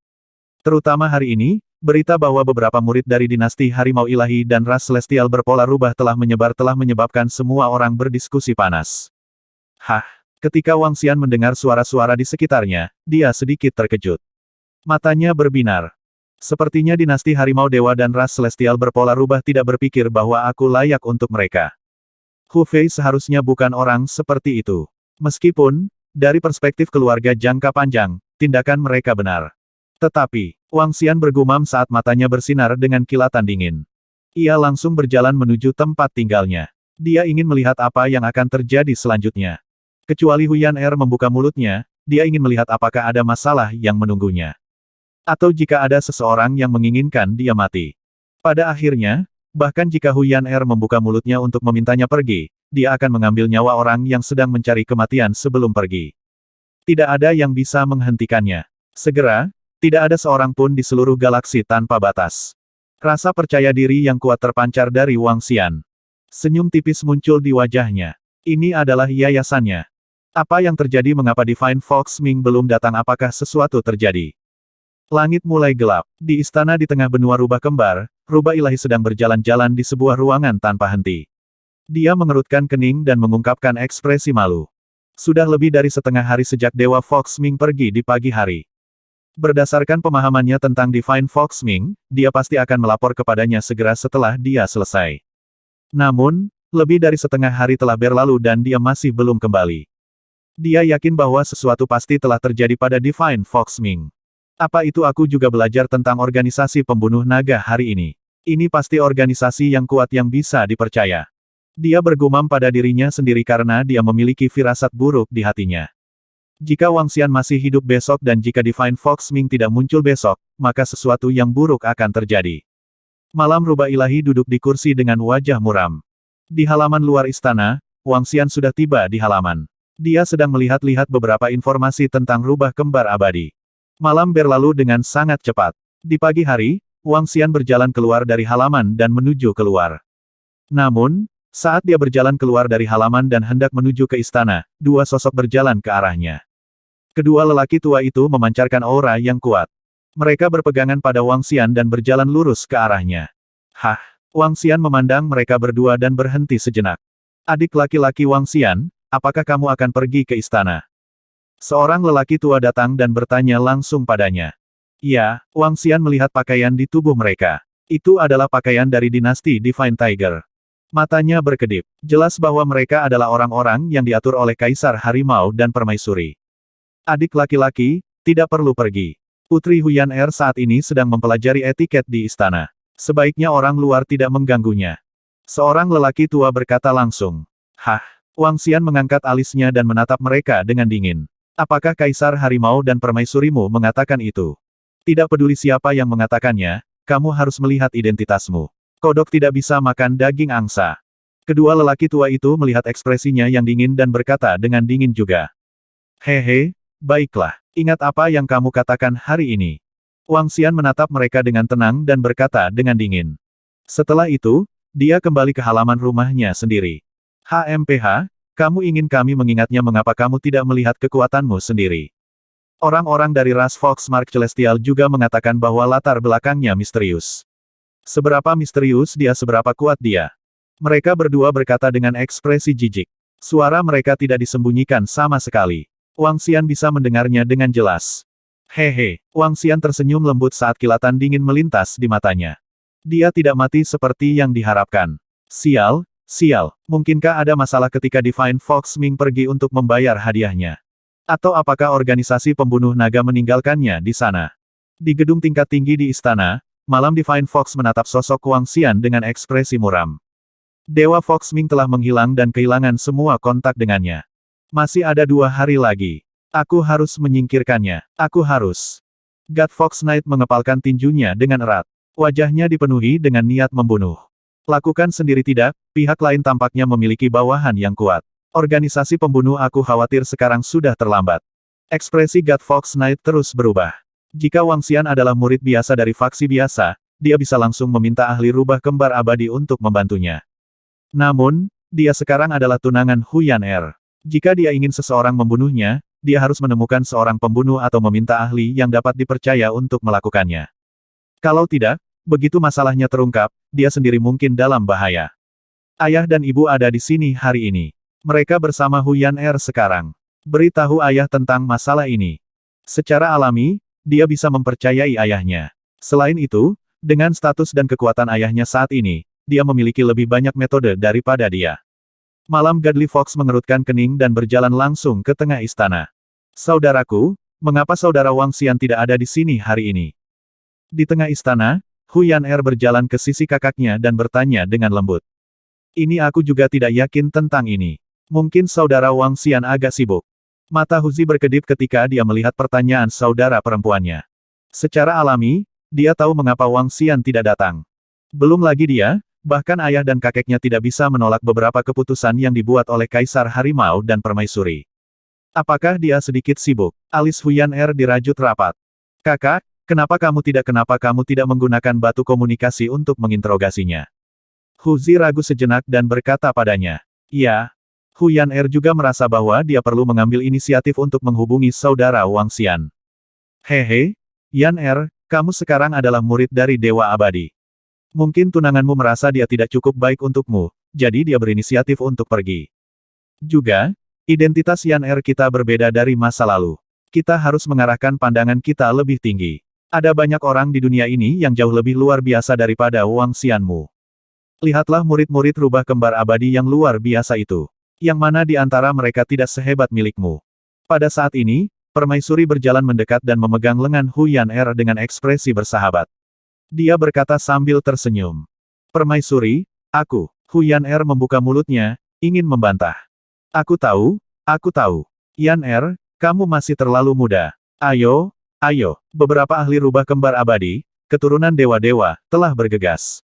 Terutama hari ini, berita bahwa beberapa murid dari dinasti Harimau Ilahi dan ras Celestial berpola rubah telah menyebabkan semua orang berdiskusi panas. Hah! Ketika Wang Xian mendengar suara-suara di sekitarnya, dia sedikit terkejut. Matanya berbinar. Sepertinya dinasti Harimau Dewa dan ras Celestial berpola rubah tidak berpikir bahwa aku layak untuk mereka. Hu Fei seharusnya bukan orang seperti itu. Meskipun, dari perspektif keluarga jangka panjang, tindakan mereka benar. Tetapi, Wang Xian bergumam saat matanya bersinar dengan kilatan dingin. Ia langsung berjalan menuju tempat tinggalnya. Dia ingin melihat apa yang akan terjadi selanjutnya. Kecuali Huyan membuka mulutnya, dia ingin melihat apakah ada masalah yang menunggunya. Atau jika ada seseorang yang menginginkan dia mati. Pada akhirnya, bahkan jika Huyan membuka mulutnya untuk memintanya pergi, dia akan mengambil nyawa orang yang sedang mencari kematian sebelum pergi. Tidak ada yang bisa menghentikannya. Segera, tidak ada seorang pun di seluruh galaksi tanpa batas. Rasa percaya diri yang kuat terpancar dari Wang Xian. Senyum tipis muncul di wajahnya. Ini adalah yayasannya. Apa yang terjadi mengapa Divine Fox Ming belum datang apakah sesuatu terjadi? Langit mulai gelap. Di istana di tengah benua rubah kembar, rubah ilahi sedang berjalan-jalan di sebuah ruangan tanpa henti. Dia mengerutkan kening dan mengungkapkan ekspresi malu. Sudah lebih dari setengah hari sejak Dewa Fox Ming pergi di pagi hari. Berdasarkan pemahamannya tentang Divine Fox Ming, dia pasti akan melapor kepadanya segera setelah dia selesai. Namun, lebih dari setengah hari telah berlalu dan dia masih belum kembali. Dia yakin bahwa sesuatu pasti telah terjadi pada Divine Fox Ming. Apa itu aku juga belajar tentang organisasi pembunuh naga hari ini? Ini pasti organisasi yang kuat yang bisa dipercaya. Dia bergumam pada dirinya sendiri karena dia memiliki firasat buruk di hatinya. Jika Wang Xian masih hidup besok dan jika Divine Fox Ming tidak muncul besok, maka sesuatu yang buruk akan terjadi. Malam rubah ilahi duduk di kursi dengan wajah muram. Di halaman luar istana, Wang Xian sudah tiba di halaman. Dia sedang melihat-lihat beberapa informasi tentang rubah kembar abadi. Malam berlalu dengan sangat cepat. Di pagi hari, Wang Xian berjalan keluar dari halaman dan menuju keluar. Namun, saat dia berjalan keluar dari halaman dan hendak menuju ke istana, dua sosok berjalan ke arahnya. Kedua lelaki tua itu memancarkan aura yang kuat. Mereka berpegangan pada Wang Xian dan berjalan lurus ke arahnya. Hah! Wang Xian memandang mereka berdua dan berhenti sejenak. Adik laki-laki Wang Xian, apakah kamu akan pergi ke istana? Seorang lelaki tua datang dan bertanya langsung padanya. Ya, Wang Xian melihat pakaian di tubuh mereka. Itu adalah pakaian dari dinasti Divine Tiger. Matanya berkedip. Jelas bahwa mereka adalah orang-orang yang diatur oleh Kaisar Harimau dan Permaisuri. Adik laki-laki, tidak perlu pergi. Putri Huyan saat ini sedang mempelajari etiket di istana. Sebaiknya orang luar tidak mengganggunya. Seorang lelaki tua berkata langsung. Hah? Wang Xian mengangkat alisnya dan menatap mereka dengan dingin. Apakah Kaisar Harimau dan Permaisurimu mengatakan itu? Tidak peduli siapa yang mengatakannya, kamu harus melihat identitasmu. Kodok tidak bisa makan daging angsa. Kedua lelaki tua itu melihat ekspresinya yang dingin dan berkata dengan dingin juga. Hehe, baiklah. Ingat apa yang kamu katakan hari ini. Wang Xian menatap mereka dengan tenang dan berkata dengan dingin. Setelah itu, dia kembali ke halaman rumahnya sendiri. HMPH, kamu ingin kami mengingatnya mengapa kamu tidak melihat kekuatanmu sendiri. Orang-orang dari ras Foxmark Celestial juga mengatakan bahwa latar belakangnya misterius. Seberapa misterius dia, seberapa kuat dia. Mereka berdua berkata dengan ekspresi jijik. Suara mereka tidak disembunyikan sama sekali. Wang Xian bisa mendengarnya dengan jelas. Hehe, Wang Xian tersenyum lembut saat kilatan dingin melintas di matanya. Dia tidak mati seperti yang diharapkan. Sial, sial, mungkinkah ada masalah ketika Divine Fox Ming pergi untuk membayar hadiahnya? Atau apakah organisasi pembunuh naga meninggalkannya di sana? Di gedung tingkat tinggi di istana, malam Divine Fox menatap sosok Wang Xian dengan ekspresi muram. Dewa Fox Ming telah menghilang dan kehilangan semua kontak dengannya. Masih ada 2 hari lagi. Aku harus menyingkirkannya. Aku harus. God Fox Knight mengepalkan tinjunya dengan erat. Wajahnya dipenuhi dengan niat membunuh. Lakukan sendiri tidak, pihak lain tampaknya memiliki bawahan yang kuat. Organisasi pembunuh aku khawatir sekarang sudah terlambat. Ekspresi God Fox Knight terus berubah. Jika Wang Xian adalah murid biasa dari faksi biasa, dia bisa langsung meminta ahli rubah kembar abadi untuk membantunya. Namun, dia sekarang adalah tunangan Huyan Er. Jika dia ingin seseorang membunuhnya, dia harus menemukan seorang pembunuh atau meminta ahli yang dapat dipercaya untuk melakukannya. Kalau tidak, begitu masalahnya terungkap, dia sendiri mungkin dalam bahaya. Ayah dan ibu ada di sini hari ini. Mereka bersama Huyan Er sekarang. Beritahu ayah tentang masalah ini. Secara alami, dia bisa mempercayai ayahnya. Selain itu, dengan status dan kekuatan ayahnya saat ini, dia memiliki lebih banyak metode daripada dia. Malam Godly Fox mengerutkan kening dan berjalan langsung ke tengah istana. Saudaraku, mengapa saudara Wang Xian tidak ada di sini hari ini? Di tengah istana, Huyan Er berjalan ke sisi kakaknya dan bertanya dengan lembut. Ini aku juga tidak yakin tentang ini. Mungkin saudara Wang Xian agak sibuk. Mata Huzi berkedip ketika dia melihat pertanyaan saudara perempuannya. Secara alami, dia tahu mengapa Wang Xian tidak datang. Belum lagi dia, bahkan ayah dan kakeknya tidak bisa menolak beberapa keputusan yang dibuat oleh Kaisar Harimau dan Permaisuri. Apakah dia sedikit sibuk? Alis Huyan Er dirajut rapat. Kakak, kenapa kamu tidak menggunakan batu komunikasi untuk menginterogasinya? Huzi ragu sejenak dan berkata padanya. Ya. Huyan Er juga merasa bahwa dia perlu mengambil inisiatif untuk menghubungi saudara Wang Xian. Hehe, Yan Er, kamu sekarang adalah murid dari Dewa Abadi. Mungkin tunanganmu merasa dia tidak cukup baik untukmu, jadi dia berinisiatif untuk pergi. Juga, identitas Yan Er kita berbeda dari masa lalu. Kita harus mengarahkan pandangan kita lebih tinggi. Ada banyak orang di dunia ini yang jauh lebih luar biasa daripada Wang Xianmu. Lihatlah murid-murid rubah kembar abadi yang luar biasa itu. Yang mana di antara mereka tidak sehebat milikmu. Pada saat ini, Permaisuri berjalan mendekat dan memegang lengan Huyan Er dengan ekspresi bersahabat. Dia berkata sambil tersenyum. Permaisuri, aku, Huyan Er membuka mulutnya, ingin membantah. Aku tahu, Yan Er, kamu masih terlalu muda. Ayo, beberapa ahli rubah kembar abadi, keturunan dewa-dewa, telah bergegas.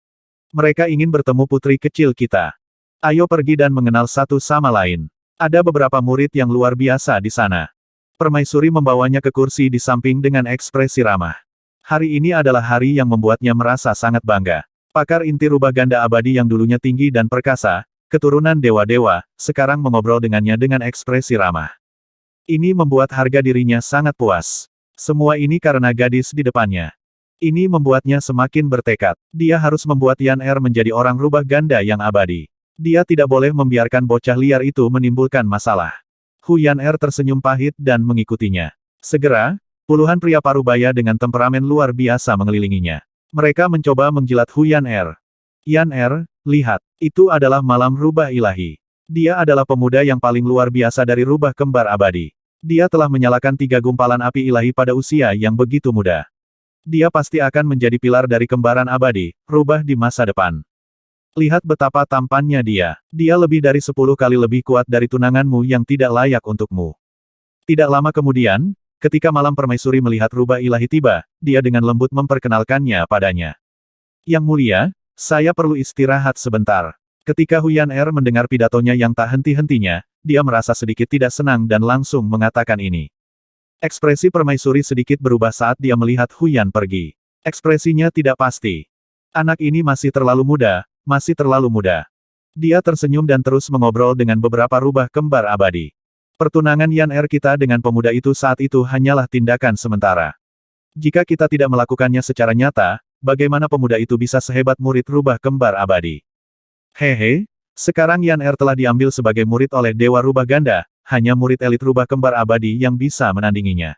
Mereka ingin bertemu putri kecil kita. Ayo pergi dan mengenal satu sama lain. Ada beberapa murid yang luar biasa di sana. Permaisuri membawanya ke kursi di samping dengan ekspresi ramah. Hari ini adalah hari yang membuatnya merasa sangat bangga. Pakar inti rubah ganda abadi yang dulunya tinggi dan perkasa, keturunan dewa-dewa, sekarang mengobrol dengannya dengan ekspresi ramah. Ini membuat harga dirinya sangat puas. Semua ini karena gadis di depannya. Ini membuatnya semakin bertekad. Dia harus membuat Yan Er menjadi orang rubah ganda yang abadi. Dia tidak boleh membiarkan bocah liar itu menimbulkan masalah. Huyan Er tersenyum pahit dan mengikutinya. Segera, puluhan pria parubaya dengan temperamen luar biasa mengelilinginya. Mereka mencoba menjilat Huyan Er. Yan Er, lihat, itu adalah malam rubah ilahi. Dia adalah pemuda yang paling luar biasa dari rubah kembar abadi. Dia telah menyalakan 3 gumpalan api ilahi pada usia yang begitu muda. Dia pasti akan menjadi pilar dari kembaran abadi, rubah di masa depan. Lihat betapa tampannya dia. Dia lebih dari 10 kali lebih kuat dari tunanganmu yang tidak layak untukmu. Tidak lama kemudian, ketika malam permaisuri melihat rubah ilahi tiba, dia dengan lembut memperkenalkannya padanya. Yang mulia, saya perlu istirahat sebentar. Ketika Huyan Er mendengar pidatonya yang tak henti-hentinya, dia merasa sedikit tidak senang dan langsung mengatakan ini. Ekspresi permaisuri sedikit berubah saat dia melihat Huyan pergi. Ekspresinya tidak pasti. Anak ini masih terlalu muda. Dia tersenyum dan terus mengobrol dengan beberapa rubah kembar abadi. Pertunangan Yan Er kita dengan pemuda itu saat itu hanyalah tindakan sementara. Jika kita tidak melakukannya secara nyata, bagaimana pemuda itu bisa sehebat murid rubah kembar abadi? Hehe, sekarang Yan Er telah diambil sebagai murid oleh Dewa Rubah Ganda, hanya murid elit rubah kembar abadi yang bisa menandinginya.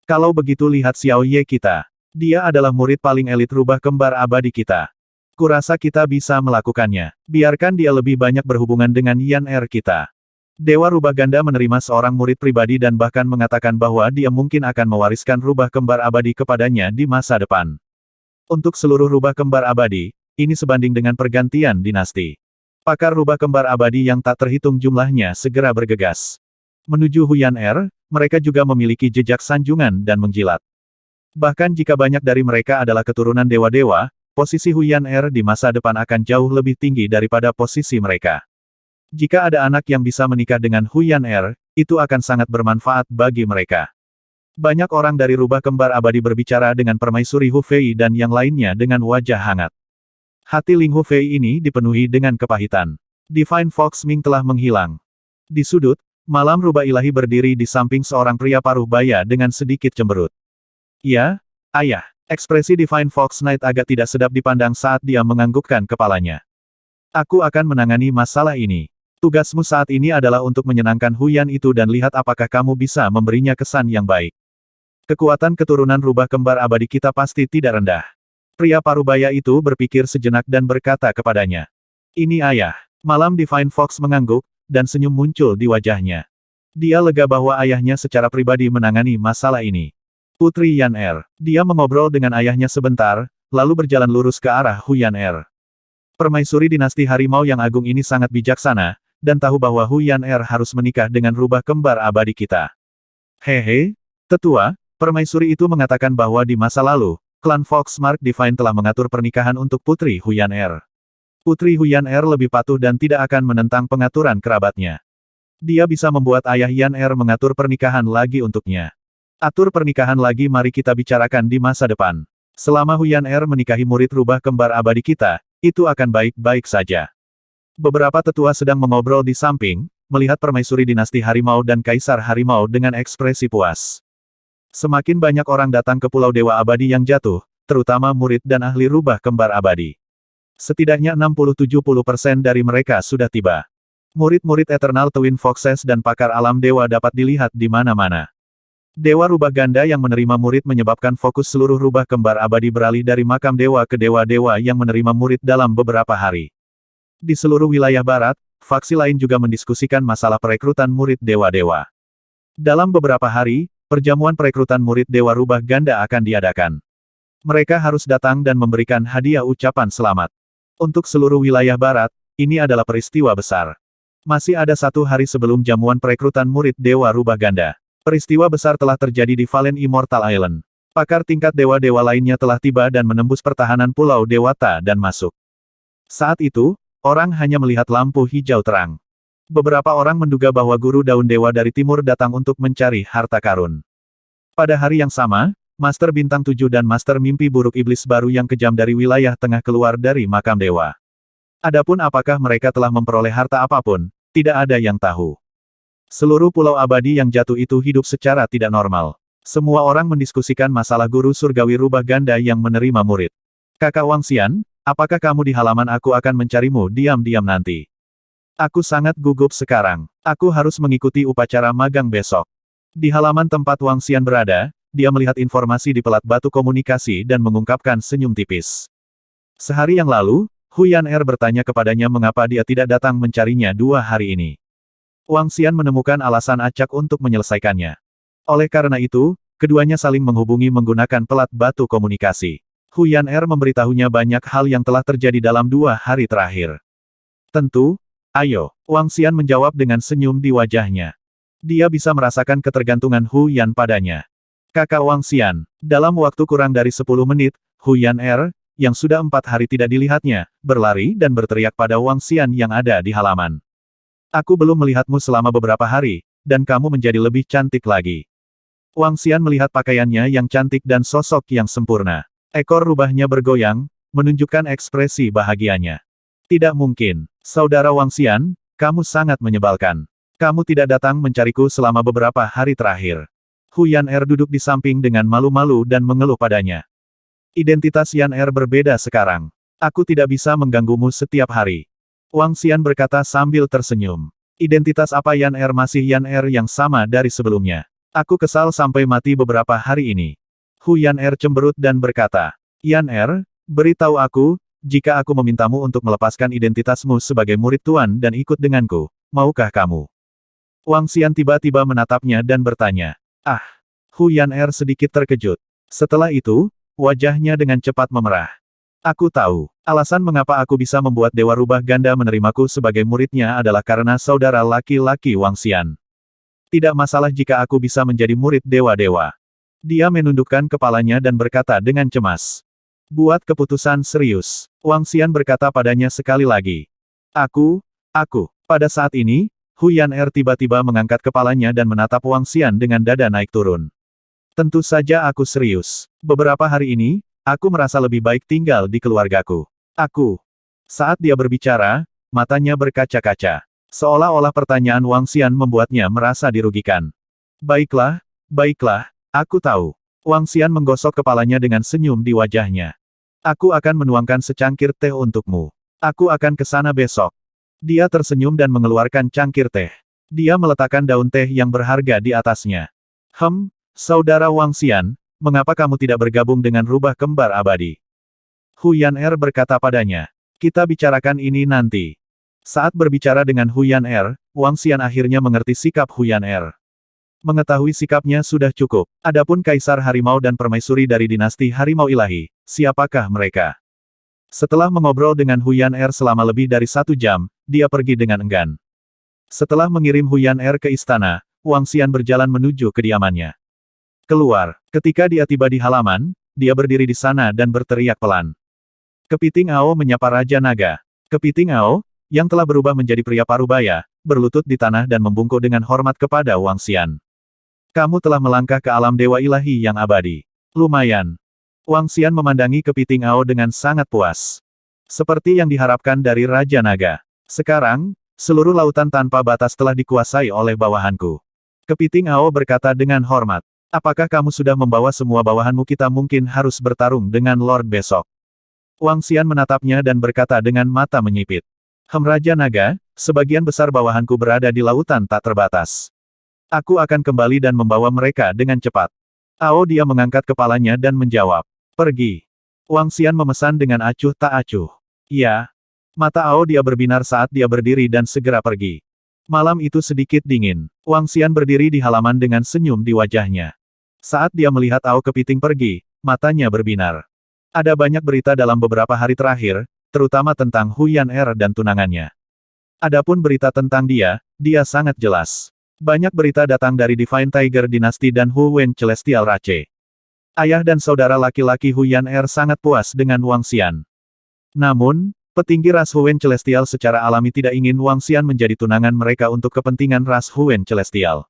Kalau begitu lihat Xiao Ye kita. Dia adalah murid paling elit rubah kembar abadi kita. Kurasa kita bisa melakukannya. Biarkan dia lebih banyak berhubungan dengan Yan Er kita. Dewa Rubah Ganda menerima seorang murid pribadi dan bahkan mengatakan bahwa dia mungkin akan mewariskan rubah kembar abadi kepadanya di masa depan. Untuk seluruh rubah kembar abadi, ini sebanding dengan pergantian dinasti. Pakar rubah kembar abadi yang tak terhitung jumlahnya segera bergegas. Menuju Huyan Er, mereka juga memiliki jejak sanjungan dan menjilat. Bahkan jika banyak dari mereka adalah keturunan dewa-dewa, posisi Huyan Er di masa depan akan jauh lebih tinggi daripada posisi mereka. Jika ada anak yang bisa menikah dengan Huyan Er, itu akan sangat bermanfaat bagi mereka. Banyak orang dari rubah kembar abadi berbicara dengan permaisuri Hu Fei dan yang lainnya dengan wajah hangat. Hati Ling Hu Fei ini dipenuhi dengan kepahitan. Divine Fox Ming telah menghilang. Di sudut, malam rubah ilahi berdiri di samping seorang pria paruh baya dengan sedikit cemberut. Ya, ayah. Ekspresi Divine Fox Knight agak tidak sedap dipandang saat dia menganggukkan kepalanya. Aku akan menangani masalah ini. Tugasmu saat ini adalah untuk menyenangkan Huyan itu dan lihat apakah kamu bisa memberinya kesan yang baik. Kekuatan keturunan rubah kembar abadi kita pasti tidak rendah. Pria parubaya itu berpikir sejenak dan berkata kepadanya. Ini ayah. Malam Divine Fox mengangguk, dan senyum muncul di wajahnya. Dia lega bahwa ayahnya secara pribadi menangani masalah ini. Putri Yan Er. Dia mengobrol dengan ayahnya sebentar, lalu berjalan lurus ke arah Huyan Er. Permaisuri dinasti harimau yang agung ini sangat bijaksana, dan tahu bahwa Huyan Er harus menikah dengan rubah kembar abadi kita. Hehe, tetua. Permaisuri itu mengatakan bahwa di masa lalu, klan Fox Mark Divine telah mengatur pernikahan untuk Putri Huyan Er. Putri Huyan Er lebih patuh dan tidak akan menentang pengaturan kerabatnya. Dia bisa membuat ayah Yan Er mengatur pernikahan lagi untuknya. Atur pernikahan lagi, mari kita bicarakan di masa depan. Selama Huyan Er menikahi murid rubah kembar abadi kita, itu akan baik-baik saja. Beberapa tetua sedang mengobrol di samping, melihat permaisuri dinasti harimau dan kaisar harimau dengan ekspresi puas. Semakin banyak orang datang ke Pulau Dewa Abadi yang jatuh, terutama murid dan ahli rubah kembar abadi. Setidaknya 60-70% dari mereka sudah tiba. Murid-murid Eternal Twin Foxes dan pakar alam dewa dapat dilihat di mana-mana. Dewa rubah ganda yang menerima murid menyebabkan fokus seluruh rubah kembar abadi beralih dari makam dewa ke dewa-dewa yang menerima murid dalam beberapa hari. Di seluruh wilayah barat, faksi lain juga mendiskusikan masalah perekrutan murid dewa-dewa. Dalam beberapa hari, perjamuan perekrutan murid dewa rubah ganda akan diadakan. Mereka harus datang dan memberikan hadiah ucapan selamat. Untuk seluruh wilayah barat, ini adalah peristiwa besar. Masih ada 1 hari sebelum jamuan perekrutan murid dewa rubah ganda. Peristiwa besar telah terjadi di Valen Immortal Island. Pakar tingkat dewa-dewa lainnya telah tiba dan menembus pertahanan Pulau Dewata dan masuk. Saat itu, orang hanya melihat lampu hijau terang. Beberapa orang menduga bahwa guru daun dewa dari timur datang untuk mencari harta karun. Pada hari yang sama, Master Bintang 7 dan Master Mimpi Buruk Iblis baru yang kejam dari wilayah tengah keluar dari makam dewa. Adapun apakah mereka telah memperoleh harta apapun, tidak ada yang tahu. Seluruh pulau abadi yang jatuh itu hidup secara tidak normal. Semua orang mendiskusikan masalah guru surgawi rubah ganda yang menerima murid. Kakak Wang Xian, apakah kamu di halaman? Aku akan mencarimu diam-diam nanti. Aku sangat gugup sekarang. Aku harus mengikuti upacara magang besok. Di halaman tempat Wang Xian berada, dia melihat informasi di pelat batu komunikasi dan mengungkapkan senyum tipis. Sehari yang lalu, Huyan Er bertanya kepadanya mengapa dia tidak datang mencarinya 2 hari ini. Wang Xian menemukan alasan acak untuk menyelesaikannya. Oleh karena itu, keduanya saling menghubungi menggunakan pelat batu komunikasi. Huyan Er memberitahunya banyak hal yang telah terjadi dalam 2 hari terakhir. Tentu, ayo, Wang Xian menjawab dengan senyum di wajahnya. Dia bisa merasakan ketergantungan Huyan padanya. Kakak Wang Xian, dalam waktu kurang dari 10 menit, Huyan Er, yang sudah 4 hari tidak dilihatnya, berlari dan berteriak pada Wang Xian yang ada di halaman. Aku belum melihatmu selama beberapa hari, dan kamu menjadi lebih cantik lagi. Wang Xian melihat pakaiannya yang cantik dan sosok yang sempurna. Ekor rubahnya bergoyang, menunjukkan ekspresi bahagianya. Tidak mungkin, saudara Wang Xian, kamu sangat menyebalkan. Kamu tidak datang mencariku selama beberapa hari terakhir. Huyan Er duduk di samping dengan malu-malu dan mengeluh padanya. Identitas Yan Er berbeda sekarang. Aku tidak bisa mengganggumu setiap hari. Wang Xian berkata sambil tersenyum. Identitas apa Yan Er? Masih Yan Er yang sama dari sebelumnya. Aku kesal sampai mati beberapa hari ini. Huyan Er cemberut dan berkata, Yan Er, beritahu aku, jika aku memintamu untuk melepaskan identitasmu sebagai murid Tuan dan ikut denganku, maukah kamu? Wang Xian tiba-tiba menatapnya dan bertanya. Ah! Huyan Er sedikit terkejut. Setelah itu, wajahnya dengan cepat memerah. Aku tahu, alasan mengapa aku bisa membuat Dewa Rubah Ganda menerimaku sebagai muridnya adalah karena saudara laki-laki Wang Xian. Tidak masalah jika aku bisa menjadi murid dewa-dewa. Dia menundukkan kepalanya dan berkata dengan cemas. Buat keputusan serius. Wang Xian berkata padanya sekali lagi. Aku. Pada saat ini, Huyan Er tiba-tiba mengangkat kepalanya dan menatap Wang Xian dengan dada naik turun. Tentu saja aku serius. Beberapa hari ini, aku merasa lebih baik tinggal di keluargaku. Aku. Saat dia berbicara, matanya berkaca-kaca. Seolah-olah pertanyaan Wang Xian membuatnya merasa dirugikan. Baiklah, baiklah, aku tahu. Wang Xian menggosok kepalanya dengan senyum di wajahnya. Aku akan menuangkan secangkir teh untukmu. Aku akan ke sana besok. Dia tersenyum dan mengeluarkan cangkir teh. Dia meletakkan daun teh yang berharga di atasnya. Saudara Wang Xian, mengapa kamu tidak bergabung dengan rubah kembar abadi? Huyan Er berkata padanya. Kita bicarakan ini nanti. Saat berbicara dengan Huyan Er, Wang Xian akhirnya mengerti sikap Huyan Er. Mengetahui sikapnya sudah cukup. Adapun Kaisar Harimau dan Permaisuri dari dinasti Harimau Ilahi, siapakah mereka? Setelah mengobrol dengan Huyan Er selama lebih dari 1 jam, dia pergi dengan enggan. Setelah mengirim Huyan Er ke istana, Wang Xian berjalan menuju kediamannya. Keluar. Ketika dia tiba di halaman, dia berdiri di sana dan berteriak pelan. Kepiting Ao menyapa Raja Naga. Kepiting Ao, yang telah berubah menjadi pria parubaya, berlutut di tanah dan membungkuk dengan hormat kepada Wang Xian. Kamu telah melangkah ke alam dewa ilahi yang abadi. Lumayan. Wang Xian memandangi Kepiting Ao dengan sangat puas. Seperti yang diharapkan dari Raja Naga. Sekarang, seluruh lautan tanpa batas telah dikuasai oleh bawahanku. Kepiting Ao berkata dengan hormat. Apakah kamu sudah membawa semua bawahanmu? Kita mungkin harus bertarung dengan Lord besok. Wang Xian menatapnya dan berkata dengan mata menyipit. Raja Naga, sebagian besar bawahanku berada di lautan tak terbatas. Aku akan kembali dan membawa mereka dengan cepat. Ao dia mengangkat kepalanya dan menjawab. Pergi. Wang Xian memesan dengan acuh tak acuh. Ya. Mata Ao dia berbinar saat dia berdiri dan segera pergi. Malam itu sedikit dingin. Wang Xian berdiri di halaman dengan senyum di wajahnya. Saat dia melihat Ao Kepiting pergi, matanya berbinar. Ada banyak berita dalam beberapa hari terakhir, terutama tentang Huyan Er dan tunangannya. Adapun berita tentang dia sangat jelas. Banyak berita datang dari Divine Tiger Dynasty dan Hu Wen Celestial Rache. Ayah dan saudara laki-laki Huyan Er sangat puas dengan Wang Xian. Namun, petinggi ras Hu Wen Celestial secara alami tidak ingin Wang Xian menjadi tunangan mereka untuk kepentingan ras Hu Wen Celestial.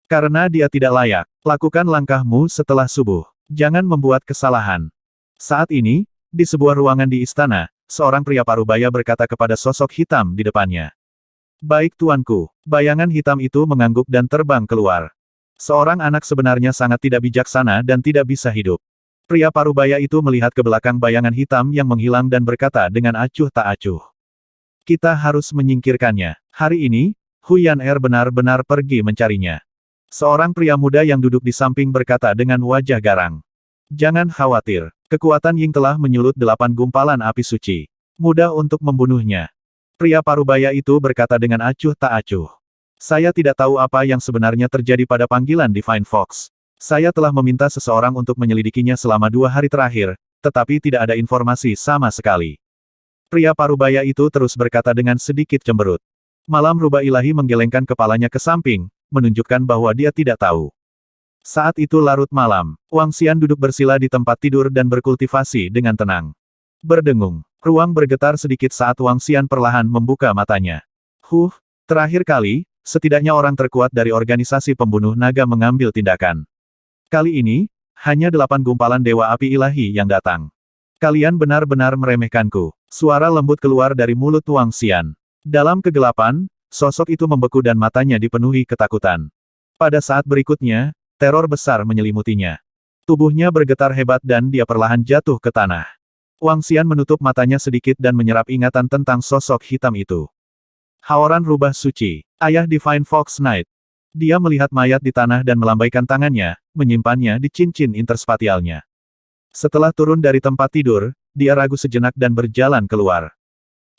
Karena dia tidak layak, lakukan langkahmu setelah subuh. Jangan membuat kesalahan. Saat ini, di sebuah ruangan di istana, seorang pria parubaya berkata kepada sosok hitam di depannya. Baik tuanku, bayangan hitam itu mengangguk dan terbang keluar. Seorang anak sebenarnya sangat tidak bijaksana dan tidak bisa hidup. Pria parubaya itu melihat ke belakang bayangan hitam yang menghilang dan berkata dengan acuh tak acuh. Kita harus menyingkirkannya. Hari ini, Huyan Er benar-benar pergi mencarinya. Seorang pria muda yang duduk di samping berkata dengan wajah garang. Jangan khawatir, kekuatan Ying telah menyulut 8 gumpalan api suci. Mudah untuk membunuhnya. Pria parubaya itu berkata dengan acuh tak acuh. Saya tidak tahu apa yang sebenarnya terjadi pada panggilan Divine Fox. Saya telah meminta seseorang untuk menyelidikinya selama 2 hari terakhir, tetapi tidak ada informasi sama sekali. Pria parubaya itu terus berkata dengan sedikit cemberut. Malam rubah ilahi menggelengkan kepalanya ke samping, menunjukkan bahwa dia tidak tahu. Saat itu larut malam, Wang Xian duduk bersila di tempat tidur dan berkultivasi dengan tenang. Berdengung, ruang bergetar sedikit saat Wang Xian perlahan membuka matanya. Terakhir kali, setidaknya orang terkuat dari organisasi pembunuh naga mengambil tindakan. Kali ini, hanya 8 gumpalan dewa api ilahi yang datang. Kalian benar-benar meremehkanku. Suara lembut keluar dari mulut Wang Xian. Dalam kegelapan, sosok itu membeku dan matanya dipenuhi ketakutan. Pada saat berikutnya, teror besar menyelimutinya. Tubuhnya bergetar hebat dan dia perlahan jatuh ke tanah. Wang Xian menutup matanya sedikit dan menyerap ingatan tentang sosok hitam itu. Haoran rubah suci, ayah Divine Fox Knight. Dia melihat mayat di tanah dan melambaikan tangannya, menyimpannya di cincin interspatialnya. Setelah turun dari tempat tidur, dia ragu sejenak dan berjalan keluar.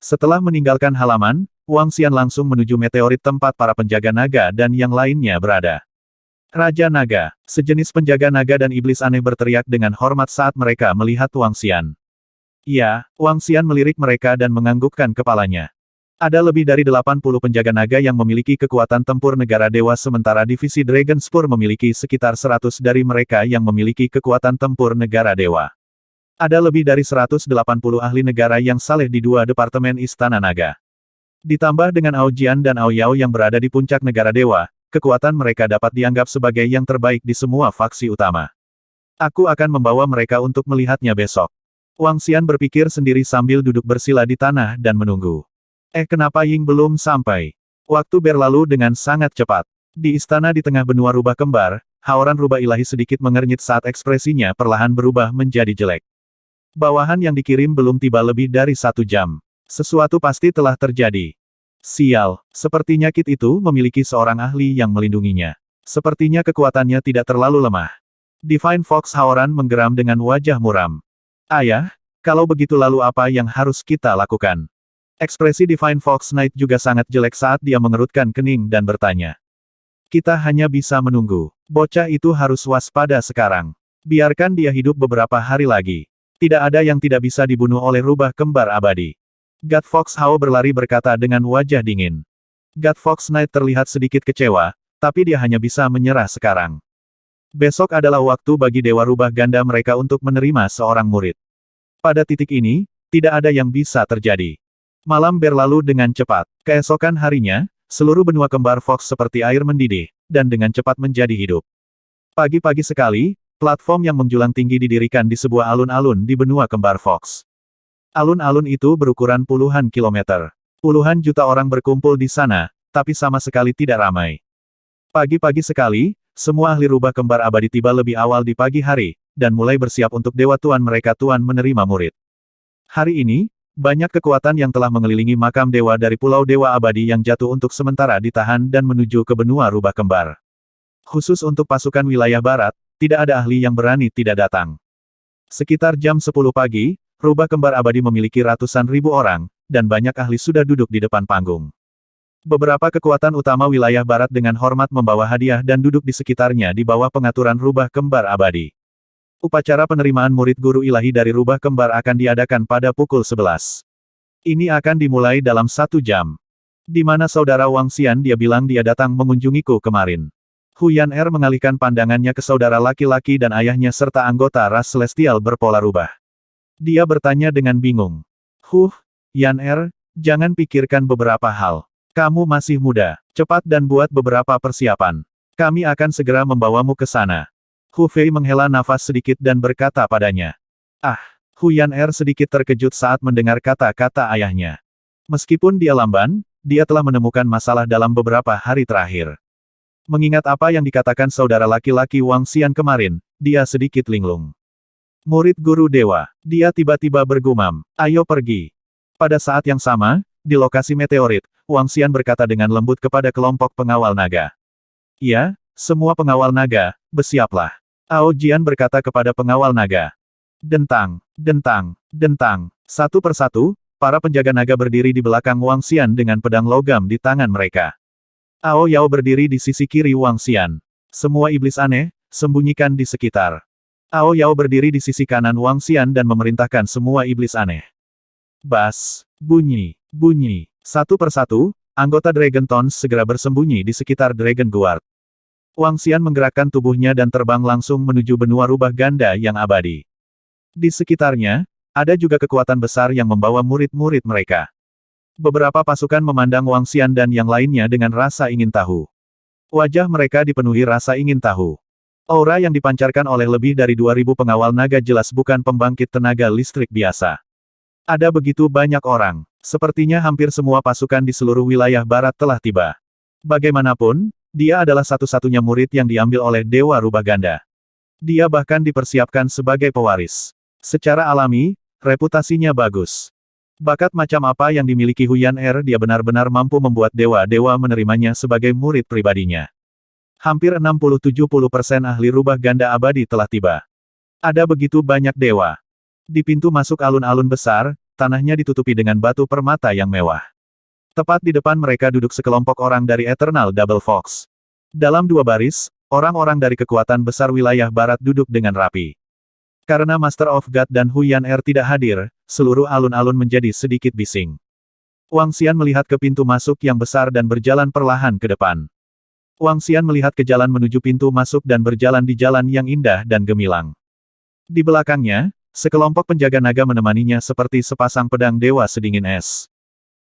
Setelah meninggalkan halaman, Wang Xian langsung menuju meteorit tempat para penjaga naga dan yang lainnya berada. Raja Naga, sejenis penjaga naga dan iblis aneh berteriak dengan hormat saat mereka melihat Wang Xian. Ya, Wang Xian melirik mereka dan menganggukkan kepalanya. Ada lebih dari 80 penjaga naga yang memiliki kekuatan tempur negara dewa sementara divisi Dragon Spur memiliki sekitar 100 dari mereka yang memiliki kekuatan tempur negara dewa. Ada lebih dari 180 ahli negara yang saleh di 2 departemen Istana Naga. Ditambah dengan Ao Jian dan Ao Yao yang berada di puncak negara dewa, kekuatan mereka dapat dianggap sebagai yang terbaik di semua faksi utama. Aku akan membawa mereka untuk melihatnya besok. Wang Xian berpikir sendiri sambil duduk bersila di tanah dan menunggu. Kenapa Ying belum sampai? Waktu berlalu dengan sangat cepat. Di istana di tengah benua rubah kembar, haoran rubah ilahi sedikit mengernyit saat ekspresinya perlahan berubah menjadi jelek. Bawahan yang dikirim belum tiba lebih dari 1 jam. Sesuatu pasti telah terjadi. Sial, sepertinya Kit itu memiliki seorang ahli yang melindunginya. Sepertinya kekuatannya tidak terlalu lemah. Divine Fox Haoran menggeram dengan wajah muram. Ayah, kalau begitu lalu apa yang harus kita lakukan? Ekspresi Divine Fox Knight juga sangat jelek saat dia mengerutkan kening dan bertanya. Kita hanya bisa menunggu. Bocah itu harus waspada sekarang. Biarkan dia hidup beberapa hari lagi. Tidak ada yang tidak bisa dibunuh oleh rubah kembar abadi. God Fox Hao berlari berkata dengan wajah dingin. God Fox Knight terlihat sedikit kecewa, tapi dia hanya bisa menyerah sekarang. Besok adalah waktu bagi Dewa Rubah Ganda mereka untuk menerima seorang murid. Pada titik ini, tidak ada yang bisa terjadi. Malam berlalu dengan cepat. Keesokan harinya, seluruh benua kembar Fox seperti air mendidih, dan dengan cepat menjadi hidup. Pagi-pagi sekali, platform yang menjulang tinggi didirikan di sebuah alun-alun di benua kembar Fox. Alun-alun itu berukuran puluhan kilometer. Puluhan juta orang berkumpul di sana, tapi sama sekali tidak ramai. Pagi-pagi sekali, semua ahli rubah kembar abadi tiba lebih awal di pagi hari, dan mulai bersiap untuk Dewa Tuan mereka Tuan menerima murid. Hari ini, banyak kekuatan yang telah mengelilingi makam dewa dari Pulau Dewa Abadi yang jatuh untuk sementara ditahan dan menuju ke benua rubah kembar. Khusus untuk pasukan wilayah barat, tidak ada ahli yang berani tidak datang. Sekitar jam 10 pagi, rubah kembar abadi memiliki ratusan ribu orang, dan banyak ahli sudah duduk di depan panggung. Beberapa kekuatan utama wilayah barat dengan hormat membawa hadiah dan duduk di sekitarnya di bawah pengaturan rubah kembar abadi. Upacara penerimaan murid guru ilahi dari rubah kembar akan diadakan pada pukul 11. Ini akan dimulai dalam 1 jam. Di mana saudara Wang Xian dia bilang dia datang mengunjungiku kemarin. Hu Yan'er mengalihkan pandangannya ke saudara laki-laki dan ayahnya serta anggota ras celestial berpola rubah. Dia bertanya dengan bingung. Yan'er, jangan pikirkan beberapa hal. Kamu masih muda. Cepat dan buat beberapa persiapan. Kami akan segera membawamu ke sana. Hu Fei menghela nafas sedikit dan berkata padanya. Hu Yan'er sedikit terkejut saat mendengar kata-kata ayahnya. Meskipun dia lamban, dia telah menemukan masalah dalam beberapa hari terakhir. Mengingat apa yang dikatakan saudara laki-laki Wang Xian kemarin, dia sedikit linglung. Murid guru dewa, dia tiba-tiba bergumam, ayo pergi. Pada saat yang sama, di lokasi meteorit, Wang Xian berkata dengan lembut kepada kelompok pengawal naga. Ya, semua pengawal naga, bersiaplah. Ao Jian berkata kepada pengawal naga. Dentang, dentang, dentang. Satu persatu, para penjaga naga berdiri di belakang Wang Xian dengan pedang logam di tangan mereka. Ao Yao berdiri di sisi kiri Wang Xian. Semua iblis aneh, sembunyikan di sekitar. Ao Yao berdiri di sisi kanan Wang Xian dan memerintahkan semua iblis aneh. Bas, bunyi, bunyi. Satu persatu, anggota Dragon Tons segera bersembunyi di sekitar Dragon Guard. Wang Xian menggerakkan tubuhnya dan terbang langsung menuju benua rubah ganda yang abadi. Di sekitarnya, ada juga kekuatan besar yang membawa murid-murid mereka. Beberapa pasukan memandang Wang Xian dan yang lainnya dengan rasa ingin tahu. Wajah mereka dipenuhi rasa ingin tahu. Aura yang dipancarkan oleh lebih dari 2.000 pengawal naga jelas bukan pembangkit tenaga listrik biasa. Ada begitu banyak orang. Sepertinya hampir semua pasukan di seluruh wilayah barat telah tiba. Bagaimanapun, dia adalah satu-satunya murid yang diambil oleh Dewa Rubah Ganda. Dia bahkan dipersiapkan sebagai pewaris. Secara alami, reputasinya bagus. Bakat macam apa yang dimiliki Hu Yan'er dia benar-benar mampu membuat dewa-dewa menerimanya sebagai murid pribadinya. Hampir 60-70% ahli rubah ganda abadi telah tiba. Ada begitu banyak dewa. Di pintu masuk alun-alun besar, tanahnya ditutupi dengan batu permata yang mewah. Tepat di depan mereka duduk sekelompok orang dari Eternal Double Fox. Dalam 2 baris, orang-orang dari kekuatan besar wilayah barat duduk dengan rapi. Karena Master of God dan Hu Yan'er tidak hadir, seluruh alun-alun menjadi sedikit bising. Wang Xian melihat ke pintu masuk yang besar dan berjalan perlahan ke depan. Wang Xian melihat ke jalan menuju pintu masuk dan berjalan di jalan yang indah dan gemilang. Di belakangnya, sekelompok penjaga naga menemaninya seperti sepasang pedang dewa sedingin es.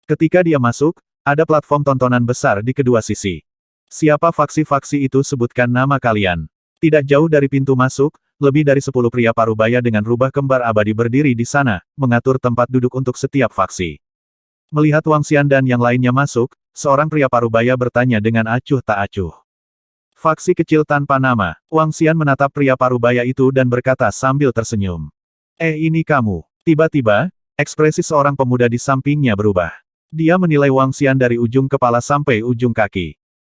Ketika dia masuk, ada platform tontonan besar di kedua sisi. Siapa faksi-faksi itu, sebutkan nama kalian. Tidak jauh dari pintu masuk, lebih dari 10 pria parubaya dengan rubah kembar abadi berdiri di sana, mengatur tempat duduk untuk setiap faksi. Melihat Wang Xian dan yang lainnya masuk, seorang pria parubaya bertanya dengan acuh tak acuh. Faksi kecil tanpa nama. Wang Xian menatap pria parubaya itu dan berkata sambil tersenyum. Ini kamu. Tiba-tiba, ekspresi seorang pemuda di sampingnya berubah. Dia menilai Wang Xian dari ujung kepala sampai ujung kaki.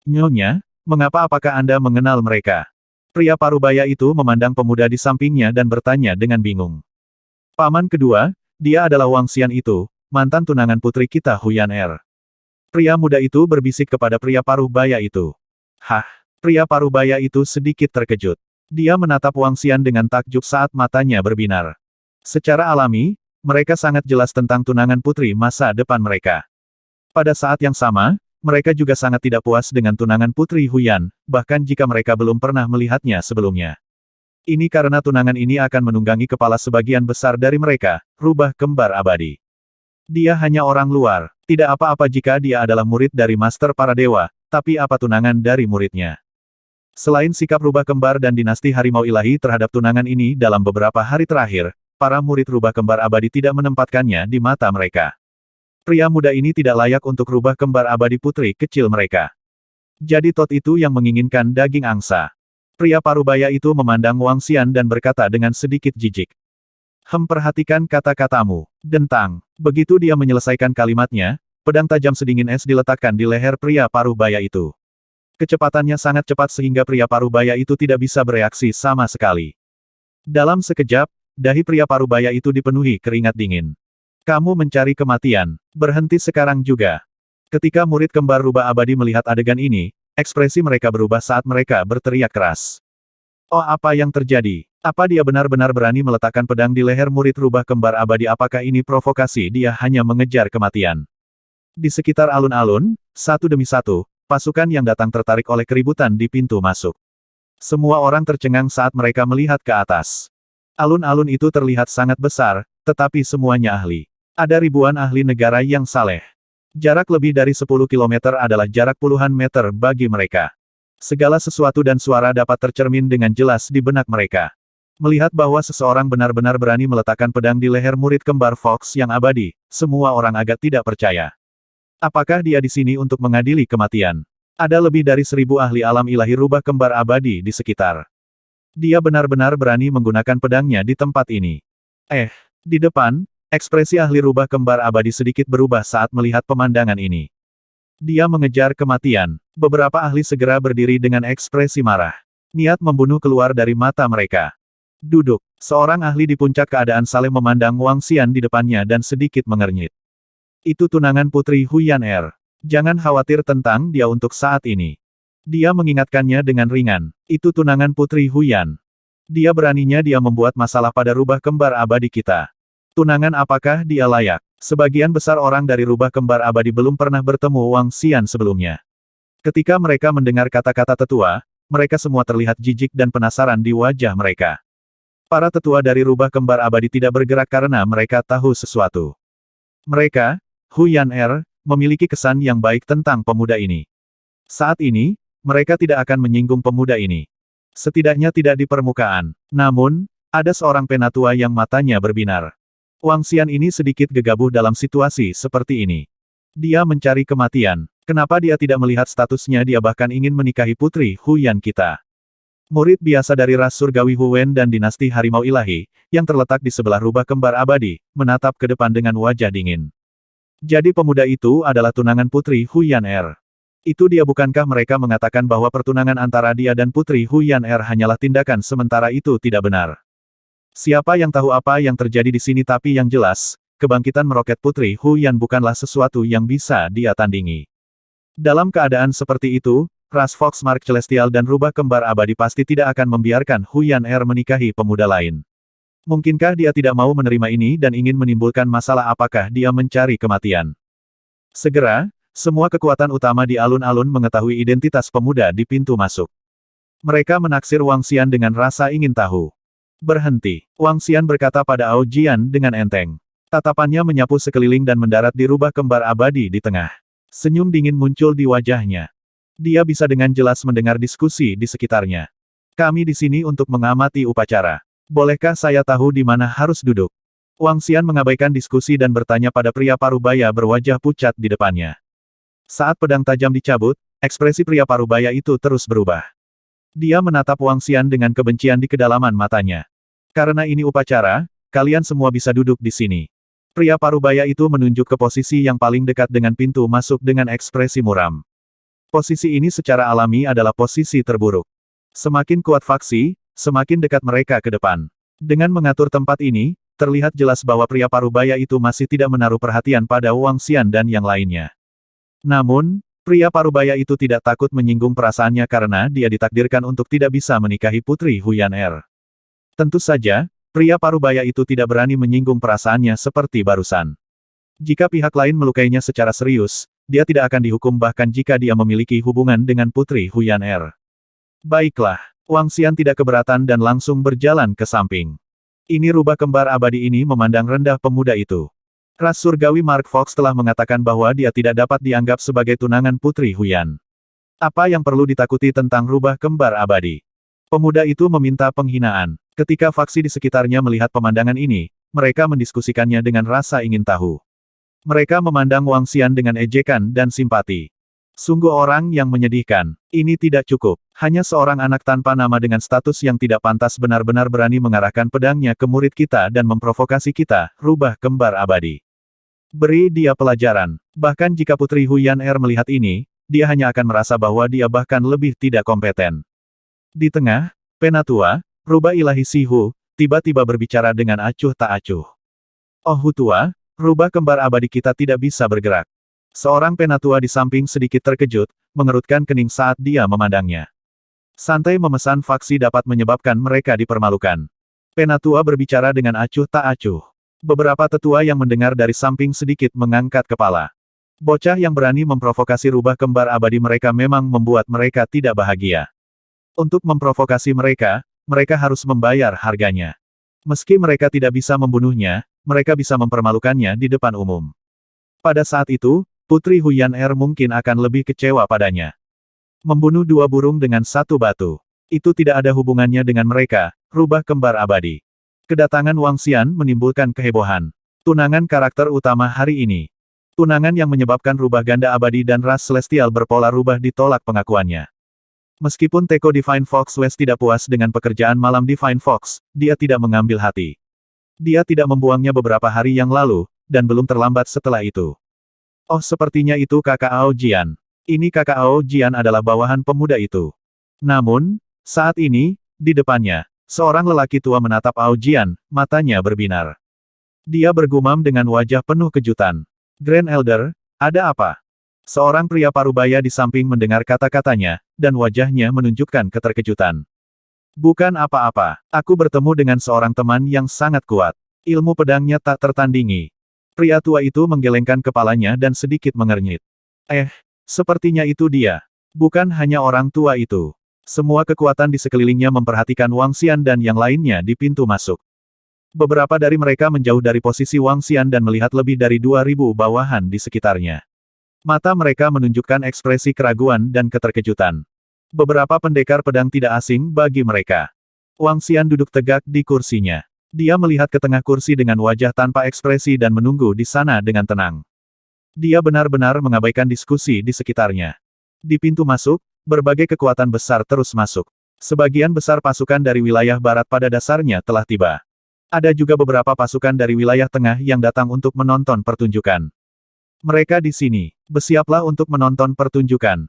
Nyonya, apakah Anda mengenal mereka? Pria parubaya itu memandang pemuda di sampingnya dan bertanya dengan bingung. Paman kedua, dia adalah Wang Xian itu, mantan tunangan putri kita Huyan Er. Pria muda itu berbisik kepada pria parubaya itu. Hah? Pria parubaya itu sedikit terkejut. Dia menatap Wang Xian dengan takjub saat matanya berbinar. Secara alami, mereka sangat jelas tentang tunangan putri masa depan mereka. Pada saat yang sama, mereka juga sangat tidak puas dengan tunangan putri Huyan, bahkan jika mereka belum pernah melihatnya sebelumnya. Ini karena tunangan ini akan menunggangi kepala sebagian besar dari mereka, rubah kembar abadi. Dia hanya orang luar, tidak apa-apa jika dia adalah murid dari Master para Dewa, tapi apa tunangan dari muridnya? Selain sikap rubah kembar dan dinasti Harimau Ilahi terhadap tunangan ini dalam beberapa hari terakhir, para murid rubah kembar abadi tidak menempatkannya di mata mereka. Pria muda ini tidak layak untuk rubah kembar abadi putri kecil mereka. Jadi Tot itu yang menginginkan daging angsa. Pria parubaya itu memandang Wang Xian dan berkata dengan sedikit jijik. Perhatikan kata-katamu. Dentang. Begitu dia menyelesaikan kalimatnya, pedang tajam sedingin es diletakkan di leher pria parubaya itu. Kecepatannya sangat cepat sehingga pria parubaya itu tidak bisa bereaksi sama sekali. Dalam sekejap, dahi pria parubaya itu dipenuhi keringat dingin. Kamu mencari kematian. Berhenti sekarang juga. Ketika murid kembar rubah abadi melihat adegan ini, ekspresi mereka berubah saat mereka berteriak keras. Oh, apa yang terjadi? Apa dia benar-benar berani meletakkan pedang di leher murid rubah kembar abadi? Apakah ini provokasi? Dia hanya mengejar kematian. Di sekitar alun-alun, satu demi satu, pasukan yang datang tertarik oleh keributan di pintu masuk. Semua orang tercengang saat mereka melihat ke atas. Alun-alun itu terlihat sangat besar, tetapi semuanya ahli. Ada ribuan ahli negara yang saleh. Jarak lebih dari 10 km adalah jarak puluhan meter bagi mereka. Segala sesuatu dan suara dapat tercermin dengan jelas di benak mereka. Melihat bahwa seseorang benar-benar berani meletakkan pedang di leher murid kembar Fox yang abadi, semua orang agak tidak percaya. Apakah dia di sini untuk mengadili kematian? Ada lebih dari 1000 ahli alam ilahi rubah kembar abadi di sekitar. Dia benar-benar berani menggunakan pedangnya di tempat ini. Di depan, ekspresi ahli rubah kembar abadi sedikit berubah saat melihat pemandangan ini. Dia mengejar kematian. Beberapa ahli segera berdiri dengan ekspresi marah. Niat membunuh keluar dari mata mereka. Duduk. Seorang ahli di puncak keadaan saleh memandang Wang Xian di depannya dan sedikit mengernyit. Itu tunangan putri Huyan Er. Jangan khawatir tentang dia untuk saat ini. Dia mengingatkannya dengan ringan. Itu tunangan putri Huyan. Dia beraninya dia membuat masalah pada rubah kembar abadi kita. Tunangan apakah dia layak? Sebagian besar orang dari rubah kembar abadi belum pernah bertemu Wang Xian sebelumnya. Ketika mereka mendengar kata-kata tetua, mereka semua terlihat jijik dan penasaran di wajah mereka. Para tetua dari rubah kembar abadi tidak bergerak karena mereka tahu sesuatu. Mereka, Huyan Er, memiliki kesan yang baik tentang pemuda ini. Saat ini, mereka tidak akan menyinggung pemuda ini. Setidaknya tidak di permukaan. Namun, ada seorang penatua yang matanya berbinar. Wang Xian ini sedikit gegabah dalam situasi seperti ini. Dia mencari kematian. Kenapa dia tidak melihat statusnya? Dia bahkan ingin menikahi putri Huyan kita. Murid biasa dari ras surgawi Huwen dan dinasti Harimau Ilahi, yang terletak di sebelah rubah kembar abadi, menatap ke depan dengan wajah dingin. Jadi pemuda itu adalah tunangan putri Huyan Er. Itu dia. Bukankah mereka mengatakan bahwa pertunangan antara dia dan putri Huyan Er hanyalah tindakan sementara? Itu tidak benar. Siapa yang tahu apa yang terjadi di sini? Tapi yang jelas, kebangkitan meroket putri Huyan bukanlah sesuatu yang bisa dia tandingi. Dalam keadaan seperti itu, ras Fox Mark Celestial dan rubah kembar abadi pasti tidak akan membiarkan Huyan Er menikahi pemuda lain. Mungkinkah dia tidak mau menerima ini dan ingin menimbulkan masalah? Apakah dia mencari kematian? Segera, semua kekuatan utama di alun-alun mengetahui identitas pemuda di pintu masuk. Mereka menaksir Wang Xian dengan rasa ingin tahu. Berhenti. Wang Xian berkata pada Ao Jian dengan enteng. Tatapannya menyapu sekeliling dan mendarat di rubah kembar abadi di tengah. Senyum dingin muncul di wajahnya. Dia bisa dengan jelas mendengar diskusi di sekitarnya. Kami di sini untuk mengamati upacara. Bolehkah saya tahu di mana harus duduk? Wang Xian mengabaikan diskusi dan bertanya pada pria parubaya berwajah pucat di depannya. Saat pedang tajam dicabut, ekspresi pria parubaya itu terus berubah. Dia menatap Wang Xian dengan kebencian di kedalaman matanya. Karena ini upacara, kalian semua bisa duduk di sini. Pria parubaya itu menunjuk ke posisi yang paling dekat dengan pintu masuk dengan ekspresi muram. Posisi ini secara alami adalah posisi terburuk. Semakin kuat faksi, semakin dekat mereka ke depan. Dengan mengatur tempat ini, terlihat jelas bahwa pria parubaya itu masih tidak menaruh perhatian pada Wang Xian dan yang lainnya. Namun, pria parubaya itu tidak takut menyinggung perasaannya karena dia ditakdirkan untuk tidak bisa menikahi putri Huyan Er. Tentu saja, pria parubaya itu tidak berani menyinggung perasaannya seperti barusan. Jika pihak lain melukainya secara serius, dia tidak akan dihukum bahkan jika dia memiliki hubungan dengan putri Huyan Er. Baiklah, Wang Xian tidak keberatan dan langsung berjalan ke samping. Ini rubah kembar abadi ini memandang rendah pemuda itu. Ras surgawi Mark Fox telah mengatakan bahwa dia tidak dapat dianggap sebagai tunangan putri Huyan. Apa yang perlu ditakuti tentang rubah kembar abadi? Pemuda itu meminta penghinaan. Ketika faksi di sekitarnya melihat pemandangan ini, mereka mendiskusikannya dengan rasa ingin tahu. Mereka memandang Wang Xian dengan ejekan dan simpati. Sungguh orang yang menyedihkan. Ini tidak cukup. Hanya seorang anak tanpa nama dengan status yang tidak pantas benar-benar berani mengarahkan pedangnya ke murid kita dan memprovokasi kita, rubah kembar abadi. Beri dia pelajaran. Bahkan jika putri Huyan Er melihat ini, dia hanya akan merasa bahwa dia bahkan lebih tidak kompeten. Di tengah, Penatua, rubah ilahi Sihu, tiba-tiba berbicara dengan acuh tak acuh. Oh Hutua, rubah kembar abadi kita tidak bisa bergerak. Seorang penatua di samping sedikit terkejut, mengerutkan kening saat dia memandangnya. Santai memesan faksi dapat menyebabkan mereka dipermalukan. Penatua berbicara dengan acuh tak acuh. Beberapa tetua yang mendengar dari samping sedikit mengangkat kepala. Bocah yang berani memprovokasi rubah kembar abadi mereka memang membuat mereka tidak bahagia. Untuk memprovokasi mereka, mereka harus membayar harganya. Meski mereka tidak bisa membunuhnya, mereka bisa mempermalukannya di depan umum. Pada saat itu, Putri Huyan Er mungkin akan lebih kecewa padanya. Membunuh dua burung dengan satu batu. Itu tidak ada hubungannya dengan mereka, rubah kembar abadi. Kedatangan Wang Xian menimbulkan kehebohan. Tunangan karakter utama hari ini. Tunangan yang menyebabkan rubah ganda abadi dan ras celestial berpola rubah ditolak pengakuannya. Meskipun Teko Divine Fox West tidak puas dengan pekerjaan malam Divine Fox, dia tidak mengambil hati. Dia tidak membuangnya beberapa hari yang lalu, dan belum terlambat setelah itu. Oh sepertinya itu kakak Ao Jian. Ini kakak Ao Jian adalah bawahan pemuda itu. Namun, saat ini, di depannya, seorang lelaki tua menatap Ao Jian, matanya berbinar. Dia bergumam dengan wajah penuh kejutan. Grand Elder, ada apa? Seorang pria parubaya di samping mendengar kata-katanya, dan wajahnya menunjukkan keterkejutan. Bukan apa-apa, aku bertemu dengan seorang teman yang sangat kuat. Ilmu pedangnya tak tertandingi. Pria tua itu menggelengkan kepalanya dan sedikit mengernyit. Sepertinya itu dia. Bukan hanya orang tua itu. Semua kekuatan di sekelilingnya memperhatikan Wang Xian dan yang lainnya di pintu masuk. Beberapa dari mereka menjauh dari posisi Wang Xian dan melihat lebih dari 2.000 bawahan di sekitarnya. Mata mereka menunjukkan ekspresi keraguan dan keterkejutan. Beberapa pendekar pedang tidak asing bagi mereka. Wang Xian duduk tegak di kursinya. Dia melihat ke tengah kursi dengan wajah tanpa ekspresi dan menunggu di sana dengan tenang. Dia benar-benar mengabaikan diskusi di sekitarnya. Di pintu masuk, berbagai kekuatan besar terus masuk. Sebagian besar pasukan dari wilayah barat pada dasarnya telah tiba. Ada juga beberapa pasukan dari wilayah tengah yang datang untuk menonton pertunjukan. Mereka di sini. Bersiaplah untuk menonton pertunjukan.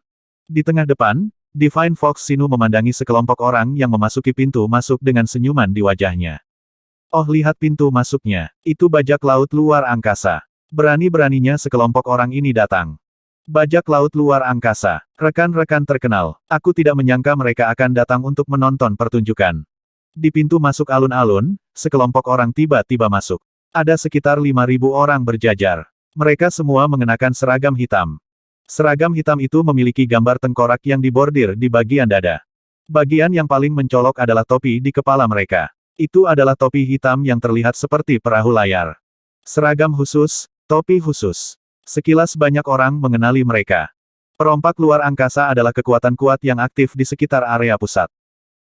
Di tengah depan, Divine Fox Sinu memandangi sekelompok orang yang memasuki pintu masuk dengan senyuman di wajahnya. Oh lihat pintu masuknya. Itu bajak laut luar angkasa. Berani-beraninya sekelompok orang ini datang. Bajak laut luar angkasa. Rekan-rekan terkenal. Aku tidak menyangka mereka akan datang untuk menonton pertunjukan. Di pintu masuk alun-alun, sekelompok orang tiba-tiba masuk. Ada sekitar 5.000 orang berjajar. Mereka semua mengenakan seragam hitam. Seragam hitam itu memiliki gambar tengkorak yang dibordir di bagian dada. Bagian yang paling mencolok adalah topi di kepala mereka. Itu adalah topi hitam yang terlihat seperti perahu layar. Seragam khusus, topi khusus. Sekilas banyak orang mengenali mereka. Perompak luar angkasa adalah kekuatan kuat yang aktif di sekitar area pusat.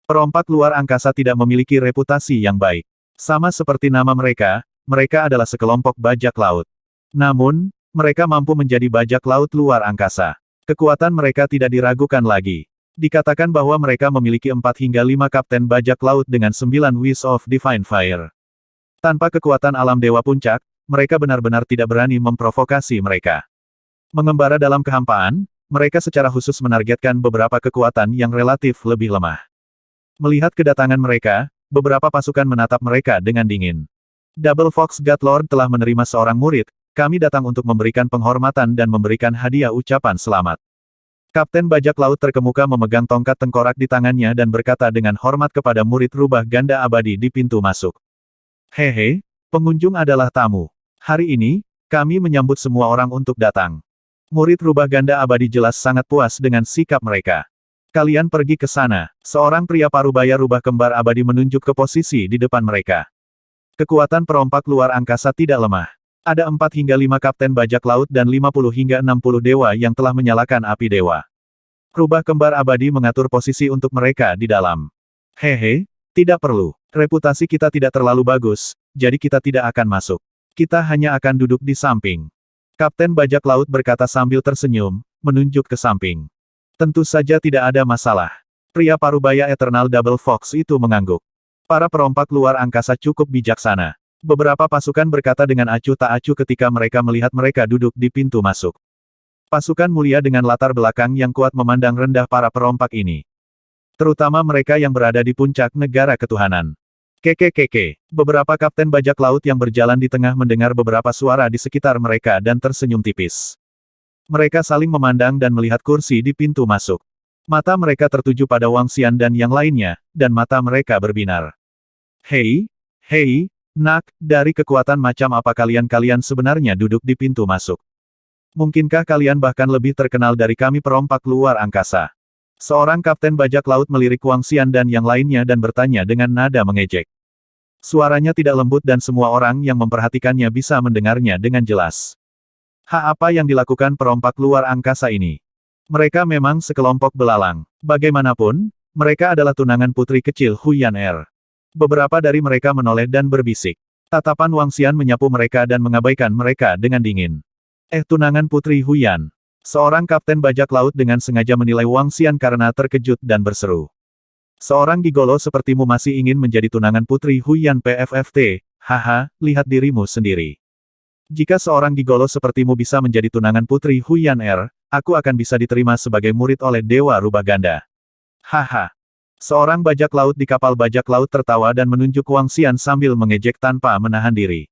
Perompak luar angkasa tidak memiliki reputasi yang baik. Sama seperti nama mereka, mereka adalah sekelompok bajak laut. Namun, mereka mampu menjadi bajak laut luar angkasa. Kekuatan mereka tidak diragukan lagi. Dikatakan bahwa mereka memiliki 4 hingga 5 kapten bajak laut dengan 9 Wish of Divine Fire. Tanpa kekuatan alam Dewa Puncak, mereka benar-benar tidak berani memprovokasi mereka. Mengembara dalam kehampaan, mereka secara khusus menargetkan beberapa kekuatan yang relatif lebih lemah. Melihat kedatangan mereka, beberapa pasukan menatap mereka dengan dingin. Double Fox God Lord telah menerima seorang murid, kami datang untuk memberikan penghormatan dan memberikan hadiah ucapan selamat. Kapten bajak laut terkemuka memegang tongkat tengkorak di tangannya dan berkata dengan hormat kepada murid rubah ganda abadi di pintu masuk. Hehe, pengunjung adalah tamu. Hari ini, kami menyambut semua orang untuk datang. Murid rubah ganda abadi jelas sangat puas dengan sikap mereka. Kalian pergi ke sana. Seorang pria parubaya rubah kembar abadi menunjuk ke posisi di depan mereka. Kekuatan perompak luar angkasa tidak lemah. Ada 4 hingga 5 kapten bajak laut dan 50 hingga 60 dewa yang telah menyalakan api dewa. Rubah kembar abadi mengatur posisi untuk mereka di dalam. Hehe, tidak perlu. Reputasi kita tidak terlalu bagus, jadi kita tidak akan masuk. Kita hanya akan duduk di samping. Kapten bajak laut berkata sambil tersenyum, menunjuk ke samping. Tentu saja tidak ada masalah. Pria parubaya Eternal Double Fox itu mengangguk. Para perompak luar angkasa cukup bijaksana. Beberapa pasukan berkata dengan acuh tak acuh ketika mereka melihat mereka duduk di pintu masuk. Pasukan mulia dengan latar belakang yang kuat memandang rendah para perompak ini. Terutama mereka yang berada di puncak negara ketuhanan. Kekekeke. Beberapa kapten bajak laut yang berjalan di tengah mendengar beberapa suara di sekitar mereka dan tersenyum tipis. Mereka saling memandang dan melihat kursi di pintu masuk. Mata mereka tertuju pada Wang Xian dan yang lainnya, dan mata mereka berbinar. Hei, nak, dari kekuatan macam apa kalian sebenarnya duduk di pintu masuk? Mungkinkah kalian bahkan lebih terkenal dari kami perompak luar angkasa? Seorang kapten bajak laut melirik Wang Xian dan yang lainnya dan bertanya dengan nada mengejek. Suaranya tidak lembut dan semua orang yang memperhatikannya bisa mendengarnya dengan jelas. Apa yang dilakukan perompak luar angkasa ini? Mereka memang sekelompok belalang. Bagaimanapun, mereka adalah tunangan putri kecil Huyan Er. Beberapa dari mereka menoleh dan berbisik. Tatapan Wang Xian menyapu mereka dan mengabaikan mereka dengan dingin. Tunangan Putri Huyan. Seorang kapten bajak laut dengan sengaja menilai Wang Xian karena terkejut dan berseru. Seorang gigolo sepertimu masih ingin menjadi tunangan Putri Huyan PFFT, haha, lihat dirimu sendiri. Jika seorang gigolo sepertimu bisa menjadi tunangan Putri Huyan Er, aku akan bisa diterima sebagai murid oleh Dewa Rubah Ganda. Haha. Seorang bajak laut di kapal bajak laut tertawa dan menunjuk Wang Xian sambil mengejek tanpa menahan diri.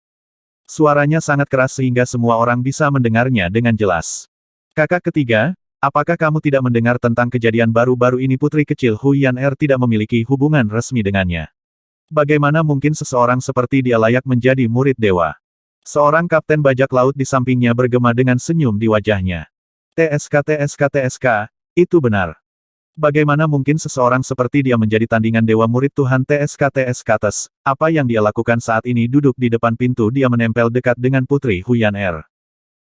Suaranya sangat keras sehingga semua orang bisa mendengarnya dengan jelas. Kakak ketiga, apakah kamu tidak mendengar tentang kejadian baru-baru ini putri kecil Huyan Er tidak memiliki hubungan resmi dengannya? Bagaimana mungkin seseorang seperti dia layak menjadi murid dewa? Seorang kapten bajak laut di sampingnya bergema dengan senyum di wajahnya. TSK, itu benar. Bagaimana mungkin seseorang seperti dia menjadi tandingan dewa murid Tuhan TSK. Apa yang dia lakukan saat ini duduk di depan pintu dia menempel dekat dengan putri Huyan Er.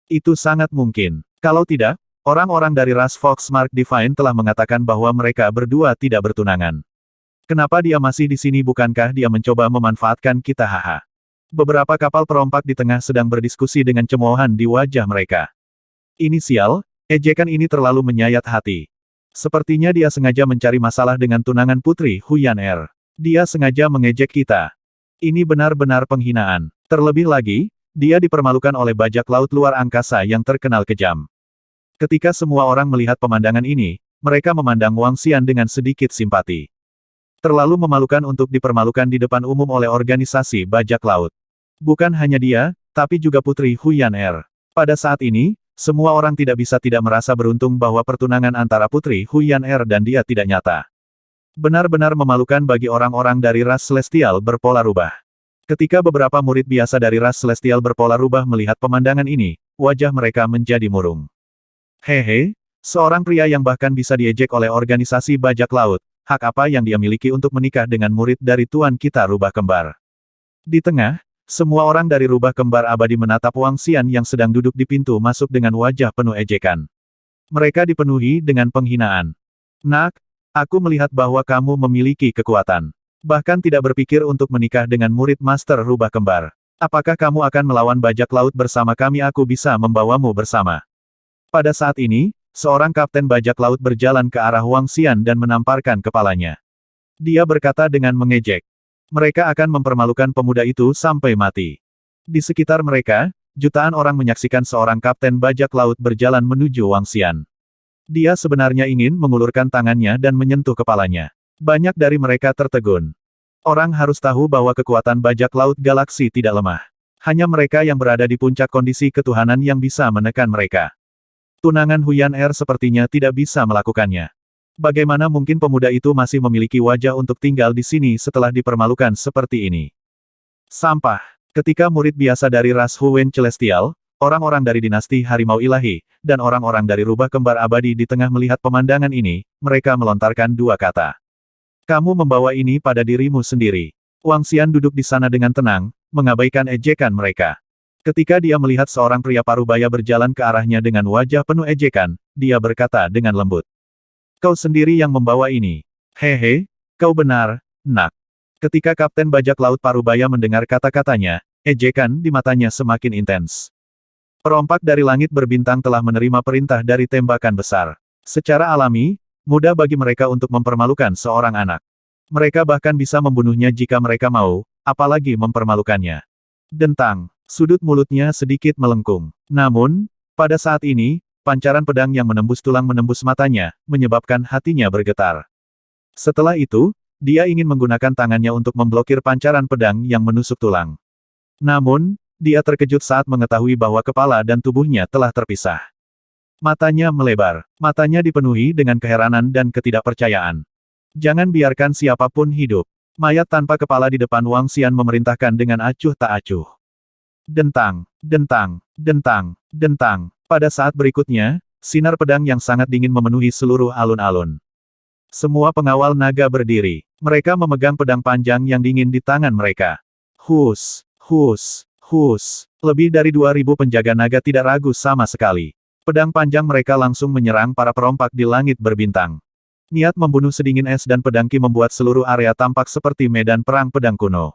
Itu sangat mungkin. Kalau tidak, orang-orang dari ras Fox Mark Divine telah mengatakan bahwa mereka berdua tidak bertunangan. Kenapa dia masih di sini bukankah dia mencoba memanfaatkan kita haha. Beberapa kapal perompak di tengah sedang berdiskusi dengan cemoohan di wajah mereka. Inisial, ejekan ini terlalu menyayat hati. Sepertinya dia sengaja mencari masalah dengan tunangan putri Huyan Er. Dia sengaja mengejek kita. Ini benar-benar penghinaan. Terlebih lagi, dia dipermalukan oleh bajak laut luar angkasa yang terkenal kejam. Ketika semua orang melihat pemandangan ini, mereka memandang Wang Xian dengan sedikit simpati. Terlalu memalukan untuk dipermalukan di depan umum oleh organisasi bajak laut. Bukan hanya dia, tapi juga putri Huyan Er. Pada saat ini, semua orang tidak bisa tidak merasa beruntung bahwa pertunangan antara putri Huyan Er dan dia tidak nyata. Benar-benar memalukan bagi orang-orang dari ras Celestial berpola rubah. Ketika beberapa murid biasa dari ras Celestial berpola rubah melihat pemandangan ini, wajah mereka menjadi murung. Hehe, seorang pria yang bahkan bisa diejek oleh organisasi bajak laut, hak apa yang dia miliki untuk menikah dengan murid dari tuan kita rubah kembar? Di tengah, Semua orang dari rubah kembar abadi menatap Wang Xian yang sedang duduk di pintu masuk dengan wajah penuh ejekan. Mereka dipenuhi dengan penghinaan. Nak, aku melihat bahwa kamu memiliki kekuatan. Bahkan tidak berpikir untuk menikah dengan murid Master Rubah Kembar. Apakah kamu akan melawan bajak laut bersama kami? Aku bisa membawamu bersama. Pada saat ini, seorang kapten bajak laut berjalan ke arah Wang Xian dan menamparkan kepalanya. Dia berkata dengan mengejek. Mereka akan mempermalukan pemuda itu sampai mati. Di sekitar mereka, jutaan orang menyaksikan seorang kapten bajak laut berjalan menuju Wang Xian. Dia sebenarnya ingin mengulurkan tangannya dan menyentuh kepalanya. Banyak dari mereka tertegun. Orang harus tahu bahwa kekuatan bajak laut galaksi tidak lemah. Hanya mereka yang berada di puncak kondisi ketuhanan yang bisa menekan mereka. Tunangan Huyan Er sepertinya tidak bisa melakukannya. Bagaimana mungkin pemuda itu masih memiliki wajah untuk tinggal di sini setelah dipermalukan seperti ini? Sampah. Ketika murid biasa dari ras Huwen Celestial, orang-orang dari dinasti Harimau Ilahi, dan orang-orang dari rubah kembar abadi di tengah melihat pemandangan ini, mereka melontarkan dua kata. Kamu membawa ini pada dirimu sendiri. Wang Xian duduk di sana dengan tenang, mengabaikan ejekan mereka. Ketika dia melihat seorang pria parubaya berjalan ke arahnya dengan wajah penuh ejekan, dia berkata dengan lembut. Kau sendiri yang membawa ini. Hehe, kau benar, nak. Ketika Kapten Bajak Laut Parubaya mendengar kata-katanya, ejekan di matanya semakin intens. Perompak dari langit berbintang telah menerima perintah dari tembakan besar. Secara alami, mudah bagi mereka untuk mempermalukan seorang anak. Mereka bahkan bisa membunuhnya jika mereka mau, apalagi mempermalukannya. Dentang, sudut mulutnya sedikit melengkung. Namun, pada saat ini, pancaran pedang yang menembus tulang menembus matanya, menyebabkan hatinya bergetar. Setelah itu, dia ingin menggunakan tangannya untuk memblokir pancaran pedang yang menusuk tulang. Namun, dia terkejut saat mengetahui bahwa kepala dan tubuhnya telah terpisah. Matanya melebar. Matanya dipenuhi dengan keheranan dan ketidakpercayaan. Jangan biarkan siapapun hidup. Mayat tanpa kepala di depan Wang Xian memerintahkan dengan acuh tak acuh. Dentang, dentang, dentang, dentang. Pada saat berikutnya, sinar pedang yang sangat dingin memenuhi seluruh alun-alun. Semua pengawal naga berdiri. Mereka memegang pedang panjang yang dingin di tangan mereka. Hus, hus, hus. Lebih dari 2000 penjaga naga tidak ragu sama sekali. Pedang panjang mereka langsung menyerang para perompak di langit berbintang. Niat membunuh sedingin es dan pedang Qi membuat seluruh area tampak seperti medan perang pedang kuno.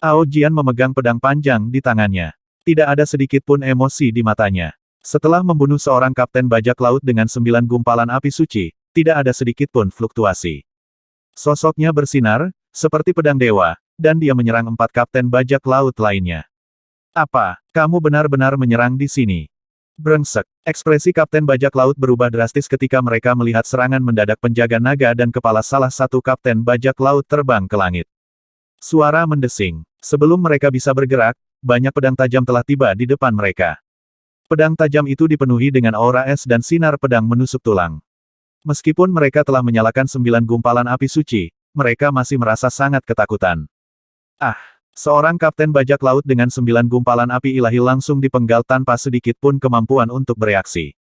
Ao Jian memegang pedang panjang di tangannya. Tidak ada sedikit pun emosi di matanya. Setelah membunuh seorang kapten bajak laut dengan 9 gumpalan api suci, tidak ada sedikit pun fluktuasi. Sosoknya bersinar, seperti pedang dewa, dan dia menyerang 4 kapten bajak laut lainnya. Apa, kamu benar-benar menyerang di sini? Brengsek. Ekspresi kapten bajak laut berubah drastis ketika mereka melihat serangan mendadak penjaga naga dan kepala salah satu kapten bajak laut terbang ke langit. Suara mendesing. Sebelum mereka bisa bergerak, banyak pedang tajam telah tiba di depan mereka. Pedang tajam itu dipenuhi dengan aura es dan sinar pedang menusuk tulang. Meskipun mereka telah menyalakan 9 gumpalan api suci, mereka masih merasa sangat ketakutan. Ah! Seorang kapten bajak laut dengan 9 gumpalan api ilahi langsung dipenggal tanpa sedikit pun kemampuan untuk bereaksi.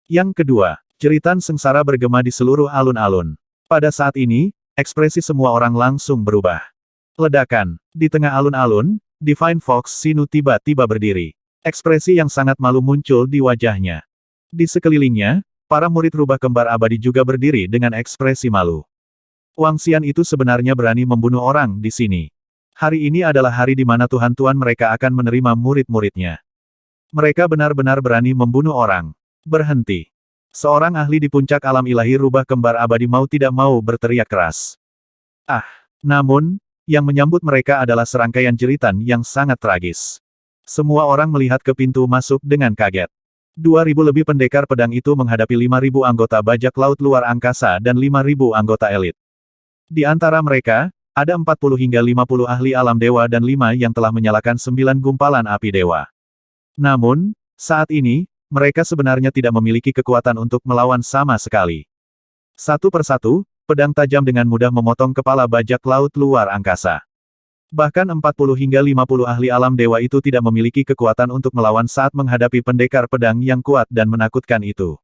Yang kedua, jeritan sengsara bergema di seluruh alun-alun. Pada saat ini, ekspresi semua orang langsung berubah. Ledakan. Di tengah alun-alun, Divine Fox Sinu tiba-tiba berdiri. Ekspresi yang sangat malu muncul di wajahnya. Di sekelilingnya, para murid rubah kembar abadi juga berdiri dengan ekspresi malu. Wang Xian itu sebenarnya berani membunuh orang di sini. Hari ini adalah hari di mana Tuhan-Tuhan mereka akan menerima murid-muridnya. Mereka benar-benar berani membunuh orang. Berhenti. Seorang ahli di puncak alam ilahi rubah kembar abadi mau tidak mau berteriak keras. Ah! Namun, yang menyambut mereka adalah serangkaian jeritan yang sangat tragis. Semua orang melihat ke pintu masuk dengan kaget. 2000 lebih pendekar pedang itu menghadapi 5000 anggota bajak laut luar angkasa dan 5000 anggota elit. Di antara mereka, ada 40 hingga 50 ahli alam dewa dan 5 yang telah menyalakan 9 gumpalan api dewa. Namun, saat ini, mereka sebenarnya tidak memiliki kekuatan untuk melawan sama sekali. Satu persatu, pedang tajam dengan mudah memotong kepala bajak laut luar angkasa. Bahkan 40 hingga 50 ahli alam dewa itu tidak memiliki kekuatan untuk melawan saat menghadapi pendekar pedang yang kuat dan menakutkan itu.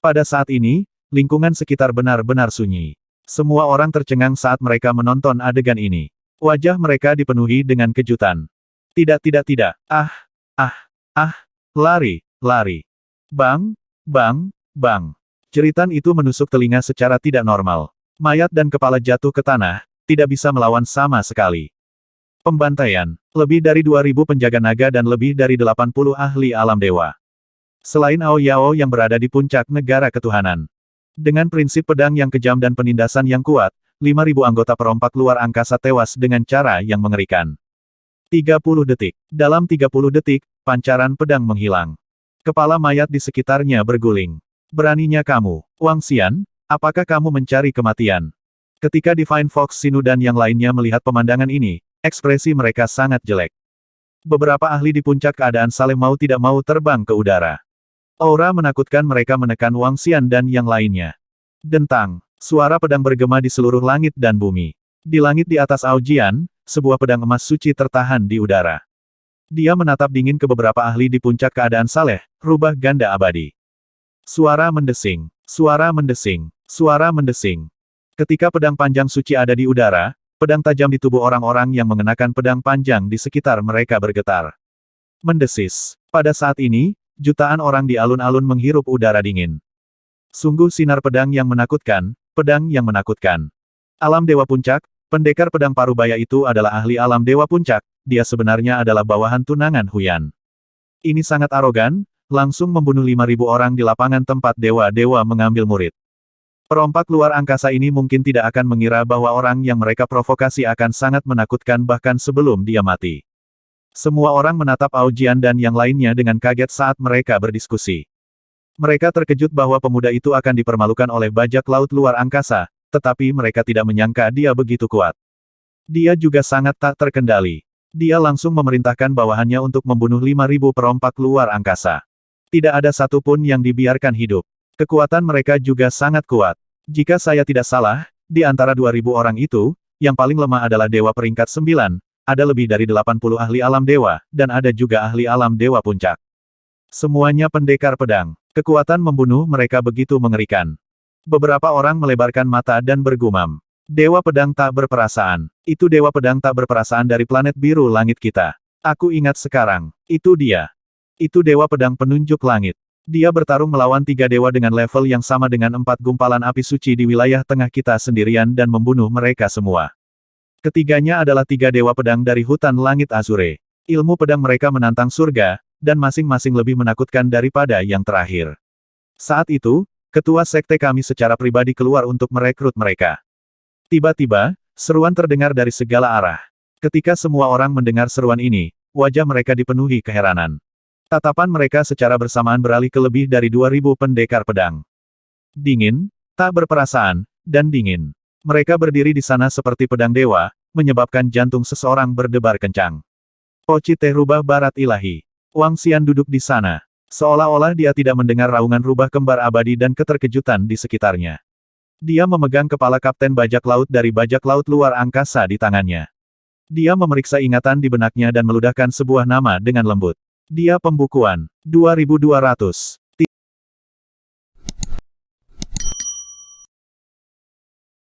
Pada saat ini, lingkungan sekitar benar-benar sunyi. Semua orang tercengang saat mereka menonton adegan ini. Wajah mereka dipenuhi dengan kejutan. Tidak, tidak, tidak. Ah, ah, ah, lari, lari. Bang, bang, bang. Jeritan itu menusuk telinga secara tidak normal. Mayat dan kepala jatuh ke tanah, tidak bisa melawan sama sekali. Pembantaian. Lebih dari 2.000 penjaga naga dan lebih dari 80 ahli alam dewa. Selain Ao Yao yang berada di puncak negara ketuhanan. Dengan prinsip pedang yang kejam dan penindasan yang kuat, 5.000 anggota perompak luar angkasa tewas dengan cara yang mengerikan. 30 detik. Dalam 30 detik, pancaran pedang menghilang. Kepala mayat di sekitarnya berguling. Beraninya kamu, Wang Xian, apakah kamu mencari kematian? Ketika Divine Fox Sinu dan yang lainnya melihat pemandangan ini, ekspresi mereka sangat jelek. Beberapa ahli di puncak keadaan saleh mau tidak mau terbang ke udara. Aura menakutkan mereka menekan Wang Xian dan yang lainnya. Dentang, suara pedang bergema di seluruh langit dan bumi. Di langit di atas Aojian, sebuah pedang emas suci tertahan di udara. Dia menatap dingin ke beberapa ahli di puncak keadaan saleh, rubah ganda abadi. Suara mendesing, suara mendesing, suara mendesing. Ketika pedang panjang suci ada di udara, pedang tajam di tubuh orang-orang yang mengenakan pedang panjang di sekitar mereka bergetar. Mendesis. Pada saat ini, jutaan orang di alun-alun menghirup udara dingin. Sungguh sinar pedang yang menakutkan, pedang yang menakutkan. Alam Dewa Puncak, pendekar pedang parubaya itu adalah ahli alam Dewa Puncak, dia sebenarnya adalah bawahan tunangan Huyan. Ini sangat arogan, langsung membunuh 5.000 orang di lapangan tempat dewa-dewa mengambil murid. Perompak luar angkasa ini mungkin tidak akan mengira bahwa orang yang mereka provokasi akan sangat menakutkan bahkan sebelum dia mati. Semua orang menatap Aojian dan yang lainnya dengan kaget saat mereka berdiskusi. Mereka terkejut bahwa pemuda itu akan dipermalukan oleh bajak laut luar angkasa, tetapi mereka tidak menyangka dia begitu kuat. Dia juga sangat tak terkendali. Dia langsung memerintahkan bawahannya untuk membunuh 5.000 perompak luar angkasa. Tidak ada satupun yang dibiarkan hidup. Kekuatan mereka juga sangat kuat. Jika saya tidak salah, di antara 2.000 orang itu, yang paling lemah adalah dewa peringkat 9, ada lebih dari 80 ahli alam dewa, dan ada juga ahli alam dewa puncak. Semuanya pendekar pedang. Kekuatan membunuh mereka begitu mengerikan. Beberapa orang melebarkan mata dan bergumam. Dewa pedang tak berperasaan. Itu dewa pedang tak berperasaan dari planet biru langit kita. Aku ingat sekarang. Itu dia. Itu dewa pedang penunjuk langit. Dia bertarung melawan 3 dewa dengan level yang sama dengan 4 gumpalan api suci di wilayah tengah kita sendirian dan membunuh mereka semua. Ketiganya adalah 3 dewa pedang dari hutan langit Azure. Ilmu pedang mereka menantang surga, dan masing-masing lebih menakutkan daripada yang terakhir. Saat itu, ketua sekte kami secara pribadi keluar untuk merekrut mereka. Tiba-tiba, seruan terdengar dari segala arah. Ketika semua orang mendengar seruan ini, wajah mereka dipenuhi keheranan. Tatapan mereka secara bersamaan beralih ke lebih dari 2.000 pendekar pedang. Dingin, tak berperasaan, dan dingin. Mereka berdiri di sana seperti pedang dewa, menyebabkan jantung seseorang berdebar kencang. Poci Teh Rubah Barat Ilahi. Wang Xian duduk di sana. Seolah-olah dia tidak mendengar raungan rubah kembar abadi dan keterkejutan di sekitarnya. Dia memegang kepala Kapten Bajak Laut dari Bajak Laut luar angkasa di tangannya. Dia memeriksa ingatan di benaknya dan meludahkan sebuah nama dengan lembut. Dia pembukuan. 2200.